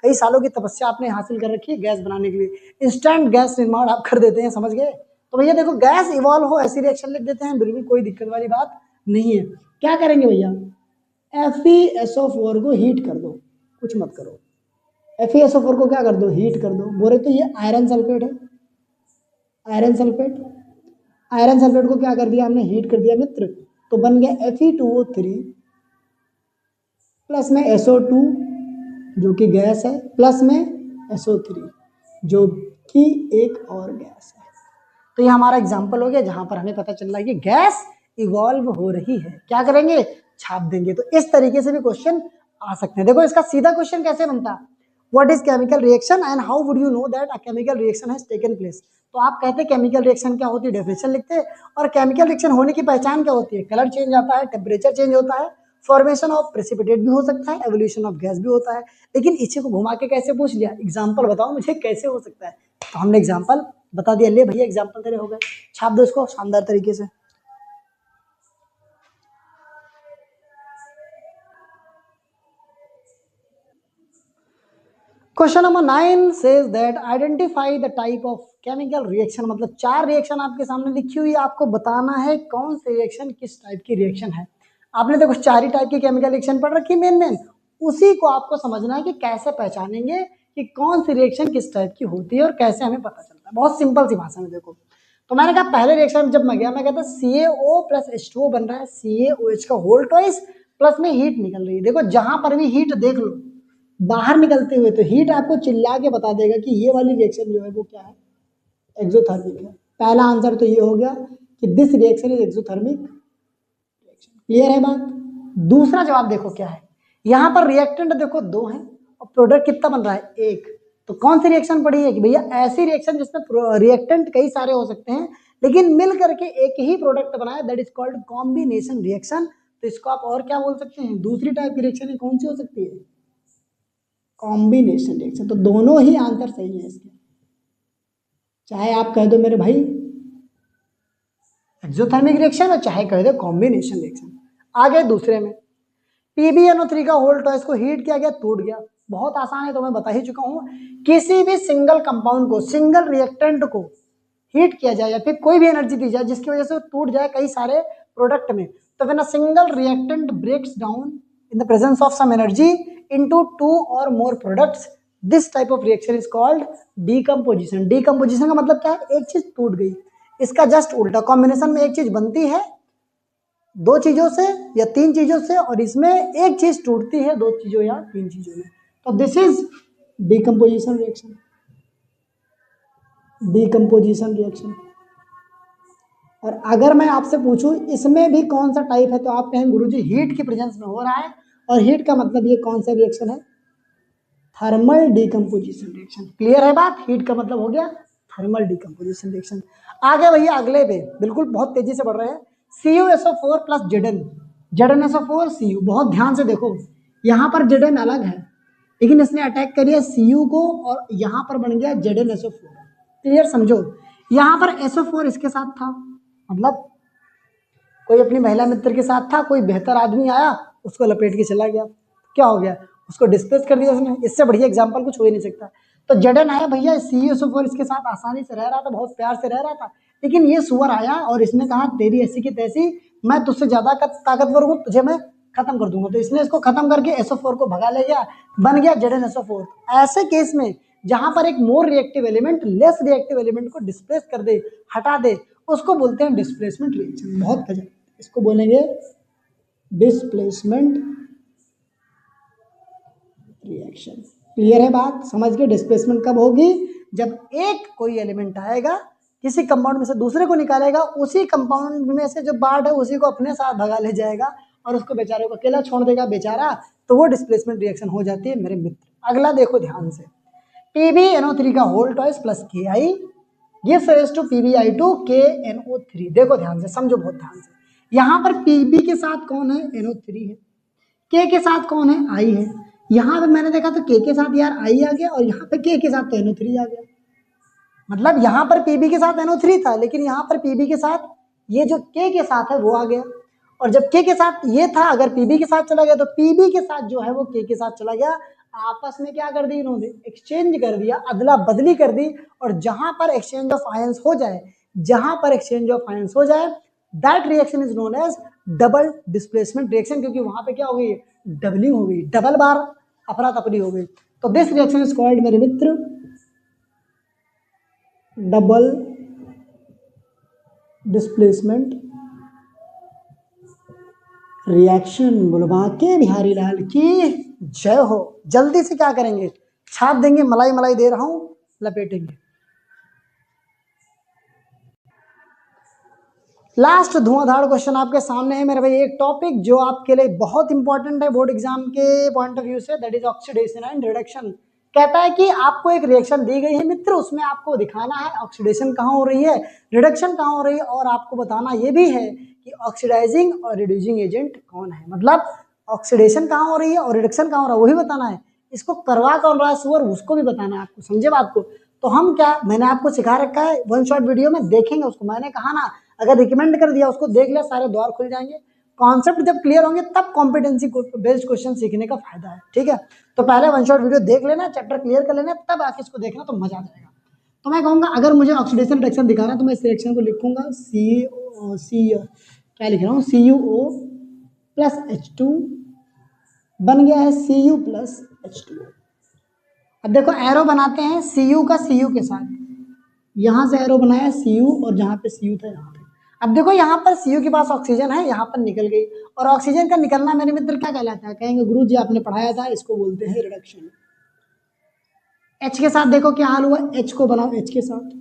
कई सालों की तपस्या आपने हासिल कर रखी है गैस बनाने के लिए। इंस्टेंट गैस निर्माण आप कर देते हैं, समझ गए। तो भैया देखो गैस इवॉल्व हो ऐसी रिएक्शन लिख देते हैं, बिल्कुल कोई दिक्कत वाली बात नहीं है। क्या करेंगे भैया, FeSO4 को हीट कर दो, कुछ मत करो, FeSO4 को क्या कर दो, हीट कर दो। बोले तो ये आयरन सल्फेट है, आयरन सल्फेट को क्या कर दिया हमने, हीट कर दिया मित्र, तो बन गया Fe2O3 प्लस में SO2 जो कि गैस है, प्लस में SO3 जो कि एक और गैस है। तो ये हमारा एग्जाम्पल हो गया जहां पर हमें पता चल रहा है कि गैस इवॉल्व हो रही है। क्या करेंगे, छाप देंगे। तो इस तरीके से भी क्वेश्चन आ सकते हैं। देखो इसका सीधा क्वेश्चन कैसे बनता है, what is chemical reaction and how would you know that a chemical reaction has taken place. तो आप कहते हैं केमिकल रिएक्शन क्या होती है, डेफिनेशन लिखते हैं, और केमिकल रिएक्शन होने की पहचान क्या होती है, कलर चेंज आता है, टेम्परेचर चेंज होता है, फॉर्मेशन ऑफ प्रेसिपिटेट भी हो सकता है, एवोल्यूशन ऑफ गैस भी होता है। लेकिन इसी को घुमा के कैसे पूछ लिया, एग्जाम्पल बताओ मुझे कैसे हो सकता है, तो हमने एग्जाम्पल बता दिया, ले भैया एग्जाम्पल तेरे हो गए, छाप दो इसको शानदार तरीके से। Question number 9 says that identify the type of chemical reaction, मतलब 4 रिएक्शन आपके सामने लिखी हुई है, आपको बताना है कौन सी रिएक्शन किस टाइप की रिएक्शन है। आपने देखो 4 ही टाइप की केमिकल रिएक्शन पढ़ रखी मेन, उसी को आपको समझना है कि कैसे पहचानेंगे कि कौन सी रिएक्शन किस टाइप की होती है और कैसे हमें पता चलता है। बहुत सिंपल सी भाषा में देखो, तो मैंने कहा पहले रिएक्शन जब मैं गया, मैं कहता CaO प्लस H2O बन रहा है, CaOH का होल ट्वाइस प्लस में हीट निकल रही है। देखो जहां पर भी हीट देख लो बाहर निकलते हुए, तो हीट आपको चिल्ला के बता देगा कि ये वाली रिएक्शन जो है वो क्या है, एक्सोथर्मिक है। पहला आंसर तो ये हो गया कि this reaction is exothermic reaction. Clear है बात। दूसरा जवाब देखो क्या है, यहाँ पर रिएक्टेंट देखो 2 हैं और प्रोडक्ट कितना बन रहा है 1, तो कौन सी रिएक्शन पड़ी है कि भैया ऐसी रिएक्शन जिसमें रिएक्टेंट कई सारे हो सकते हैं लेकिन मिल करके एक ही प्रोडक्ट बनाए, that is called combination reaction. तो इसको आप और क्या बोल सकते हैं, दूसरी टाइप की रिएक्शन कौन सी हो सकती है, कॉम्बिनेशन रिएक्शन। तो दोनों ही आंसर सही है इसके, चाहे आप कह दो मेरे भाई एक्सोथर्मिक रिएक्शन और चाहे कह दो कॉम्बिनेशन रिएक्शन। आगे दूसरे में PbNO3 का होल ट्वाइस को हीट किया गया, टूट गया। बहुत आसान है तो मैं बता ही चुका हूं, किसी भी सिंगल कंपाउंड को, सिंगल रिएक्टेंट को हीट किया जाए या फिर कोई भी एनर्जी दी जाए जिसकी वजह से टूट जाए कई सारे प्रोडक्ट में, तो when a single reactant breaks down in the presence of some energy into 2 or more products, this type of reaction is called decomposition। decomposition का मतलब क्या है, एक चीज टूट गई, इसका जस्ट उल्टा, कॉम्बिनेशन में एक चीज बनती है 2 चीजों से या 3 चीजों से और इसमें एक चीज टूटती है 2 चीजों या 3 चीजों में, तो this is decomposition reaction. decomposition reaction. और अगर मैं आपसे पूछूं इसमें भी कौन सा टाइप है, तो आप कहें गुरुजी हीट की प्रेजेंस में हो रहा है, और हीट का मतलब ये कौन सा रिएक्शन है, थर्मल डिकम्पोजिशन रिएक्शन। क्लियर है बात, हीट का मतलब हो गया थर्मल डिकम्पोजिशन रिएक्शन। आगे भैया अगले पे बिल्कुल बहुत तेजी से बढ़ रहे हैं, CuSO4 plus Zn, ZnSO4 Cu। बहुत ध्यान से देखो यहाँ पर Zn अलग है लेकिन इसने अटैक करिए Cu को और यहाँ पर बन गया ZnSO4। क्लियर समझो, यहाँ पर SO4 इसके साथ था, मतलब कोई अपनी महिला मित्र के साथ था, कोई बेहतर आदमी आया उसको लपेट के चला गया, क्या हो गया, उसको डिस्प्लेस कर दिया उसने। इससे बढ़िया एग्जांपल कुछ हो ही नहीं सकता। तो Zn आया भैया, CuSO4 इसके साथ आसानी से रह रहा था, बहुत प्यार से रह रहा था, लेकिन ये सुअर आया और इसने कहा तेरी ऐसी की तैसी, मैं तुझसे ज्यादा ताकतवर हूँ, तुझे मैं खत्म कर दूंगा। तो इसने इसको खत्म करके SO4 को भगा ले गया, बन गया ZnSO4। ऐसे केस में जहां पर एक more reactive element less reactive element को डिस्प्लेस कर दे, हटा दे, उसको बोलते हैं डिस्प्लेसमेंट रिएक्शन। बहुत गजब, इसको बोलेंगे डिस्प्लेसमेंट रिएक्शन। क्लियर है बात, समझ गए। डिस्प्लेसमेंट कब होगी, जब एक कोई एलिमेंट आएगा किसी कंपाउंड में से दूसरे को निकालेगा, उसी कंपाउंड में से जो पार्ट है उसी को अपने साथ भगा ले जाएगा और उसको बेचारे को अकेला छोड़ देगा बेचारा, तो वो डिस्प्लेसमेंट रिएक्शन हो जाती है मेरे मित्र। अगला देखो ध्यान से, PbNO3 का whole twice plus Ki gives rise to PbI2 KNO3। देखो ध्यान से, समझो बहुत ध्यान से, यहाँ पर Pb के साथ कौन है, NO3 है, K के साथ कौन है, I है। यहाँ पे मैंने देखा तो K के साथ यार I आ गया और यहाँ पे K के साथ तो NO3 आ गया, मतलब यहाँ पर Pb के साथ NO3 था लेकिन यहाँ पर Pb के साथ ये जो K के साथ है वो आ गया, और जब K के साथ ये था अगर Pb के साथ चला गया तो Pb के साथ जो है वो K के साथ चला गया। आपस में क्या कर दी इन्होंने, एक्सचेंज कर दिया, अदला बदली कर दी। और जहां पर एक्सचेंज ऑफ आयंस हो जाए, जहां पर एक्सचेंज ऑफ आयंस हो जाए, that reaction is known as double displacement reaction, क्योंकि वहां पे क्या हो गई, डबलिंग हो गई, डबल बार अफरा तफरी हो गई। तो दिस रिएक्शन इज कॉल्ड मेरे मित्र डबल डिस्प्लेसमेंट रिएक्शन। बुलवा के बिहारी लाल की जय हो। जल्दी से क्या करेंगे, छाप देंगे, मलाई मलाई दे रहा हूं, लपेटेंगे। लास्ट धुआंधार क्वेश्चन आपके सामने है मेरे भाई, एक टॉपिक जो आपके लिए बहुत इंपॉर्टेंट है बोर्ड एग्जाम के पॉइंट ऑफ व्यू से, that is oxidation and reduction. कहता है कि आपको एक रिएक्शन दी गई है मित्र, उसमें आपको दिखाना है ऑक्सीडेशन कहाँ हो रही है, रिडक्शन कहाँ हो रही है, और आपको बताना ये भी है कि ऑक्सीडाइजिंग और रिड्यूसिंग एजेंट कौन है। मतलब ऑक्सीडेशन कहाँ हो रही है और रिडक्शन कहाँ हो रहा है वही बताना है। इसको करवा कौन रहा है सुअर, उसको भी बताना है आपको, समझे बात को। तो हम क्या, मैंने आपको सिखा रखा है, वन शॉट वीडियो में देखेंगे उसको, मैंने कहा ना अगर रिकमेंड कर दिया उसको देख लिया सारे द्वार खुल जाएंगे। कॉन्सेप्ट जब क्लियर होंगे तब कॉम्पिटेंसी बेस्ड क्वेश्चन सीखने का फायदा है, ठीक है। तो पहले वन शॉट वीडियो देख लेना, चैप्टर क्लियर कर लेना, तब आके इसको देखना तो मजा आ जाएगा। तो मैं कहूँगा अगर मुझे ऑक्सीडेशन रिडक्शन दिखाना है तो मैं इस रिएक्शन को लिखूंगा सी क्या लिख रहा हूँ, CuO प्लस H2 बन गया है Cu प्लस H2O। अब देखो एरो बनाते हैं Cu का Cu के साथ, यहाँ से एरो बनाया Cu और जहाँ पे Cu था यहाँ पे। अब देखो यहाँ पर Cu के पास ऑक्सीजन है, यहाँ पर निकल गई, और ऑक्सीजन का निकलना मेरे मित्र क्या कहलाता है, कहेंगे गुरु जी आपने पढ़ाया था, इसको बोलते हैं रिडक्शन। H के साथ देखो क्या हाल हुआ, H को बनाओ H के साथ।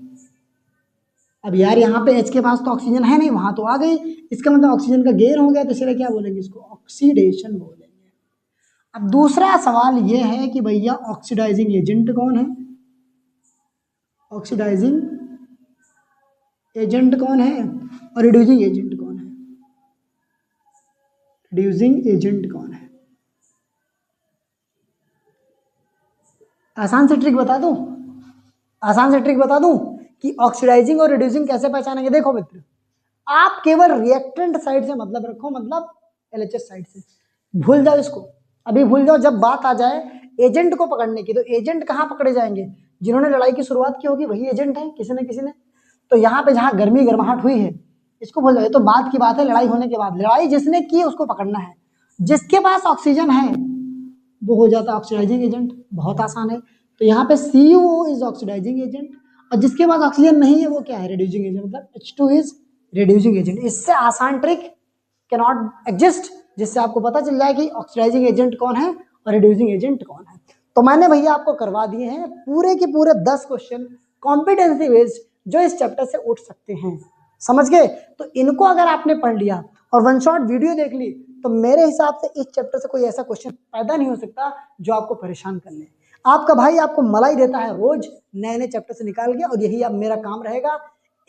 अब यार यहाँ पे H के पास तो ऑक्सीजन है नहीं, वहां तो आ गई, इसका मतलब ऑक्सीजन का गेन हो गया, तो इसलिए क्या बोलेंगे, इसको ऑक्सीडेशन बोलेंगे। अब दूसरा सवाल ये है कि भैया ऑक्सीडाइजिंग एजेंट कौन है, ऑक्सीडाइजिंग एजेंट कौन है और रिड्यूसिंग एजेंट कौन है, रिड्यूसिंग एजेंट कौन है। आसान से ट्रिक बता दूं, आसान से ट्रिक बता दूं कि ऑक्सीडाइजिंग और रिड्यूसिंग कैसे पहचानेंगे। देखो मित्र, आप केवल रिएक्टेंट साइड से मतलब रखो, मतलब LHS साइड से, भूल जाओ इसको, अभी भूल जाओ। जब बात आ जाए एजेंट को पकड़ने की, तो एजेंट कहाँ पकड़े जाएंगे, जिन्होंने लड़ाई की शुरुआत की होगी वही एजेंट है किसी न किसी ने। तो यहाँ पे जहाँ गर्मी गर्माहट हुई है इसको भूल जाओ, तो बात की बात है लड़ाई होने के बाद, लड़ाई जिसने की उसको पकड़ना है। जिसके पास ऑक्सीजन है वो हो जाता है ऑक्सीडाइजिंग एजेंट, बहुत आसान है। तो यहाँ पे CuO इज ऑक्सीडाइजिंग एजेंट, और जिसके पास ऑक्सीजन नहीं है वो क्या है, रिड्यूसिंग एजेंट, मतलब H2 इज रिड्यूसिंग एजेंट। इससे आसान ट्रिक कैन नॉट एग्जिस्ट जिससे आपको पता चल जाए कि ऑक्सीडाइजिंग एजेंट कौन है और रिड्यूसिंग एजेंट कौन है। तो मैंने भैया आपको करवा दिए हैं पूरे के पूरे 10 क्वेश्चन कॉम्पिटेंसी बेस्ड जो इस चैप्टर से उठ सकते हैं, समझ गए। तो इनको अगर आपने पढ़ लिया और वन शॉट वीडियो देख ली तो मेरे हिसाब से इस चैप्टर से कोई ऐसा क्वेश्चन पैदा नहीं हो सकता जो आपको परेशान कर ले। आपका भाई आपको मलाई देता है रोज नए नए चैप्टर से निकाल के, और यही अब मेरा काम रहेगा,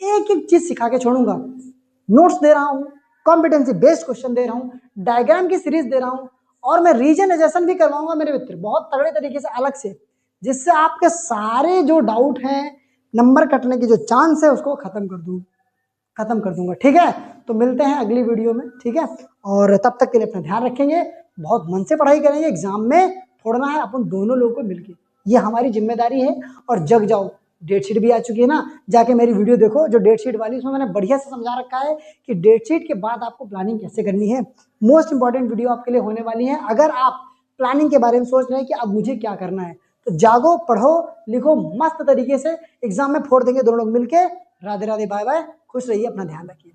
एक एक चीज सिखा के छोड़ूंगा। नोट्स दे रहा हूँ, कॉम्पिटेंसी बेस्ड क्वेश्चन दे रहा हूँ, डायग्राम की सीरीज दे रहा हूँ, और मैं रीजनाइजेशन भी करवाऊंगा मेरे मित्र बहुत तगड़े तरीके से अलग से, जिससे आपके सारे जो डाउट हैं, नंबर कटने की जो चांस है उसको खत्म कर दूंगा, ठीक है। तो मिलते हैं अगली वीडियो में, ठीक है। और तब तक के लिए अपना ध्यान रखेंगे, बहुत मन से पढ़ाई करेंगे, एग्जाम में फोड़ना है अपन दोनों लोगों को मिलके, ये हमारी जिम्मेदारी है। और जग जाओ, डेट शीट भी आ चुकी है ना, जाके मेरी वीडियो देखो जो डेट शीट वाली, उसमें मैंने बढ़िया से समझा रखा है कि डेट शीट के बाद आपको प्लानिंग कैसे करनी है। मोस्ट इंपॉर्टेंट वीडियो आपके लिए होने वाली है। अगर आप प्लानिंग के बारे में सोच रहे हैं कि अब मुझे क्या करना है, तो जागो, पढ़ो, लिखो मस्त तरीके से, एग्जाम में फोड़ देंगे दोनों लोग मिलके। राधे राधे, बाय बाय, खुश रहिए, अपना ध्यान रखिए।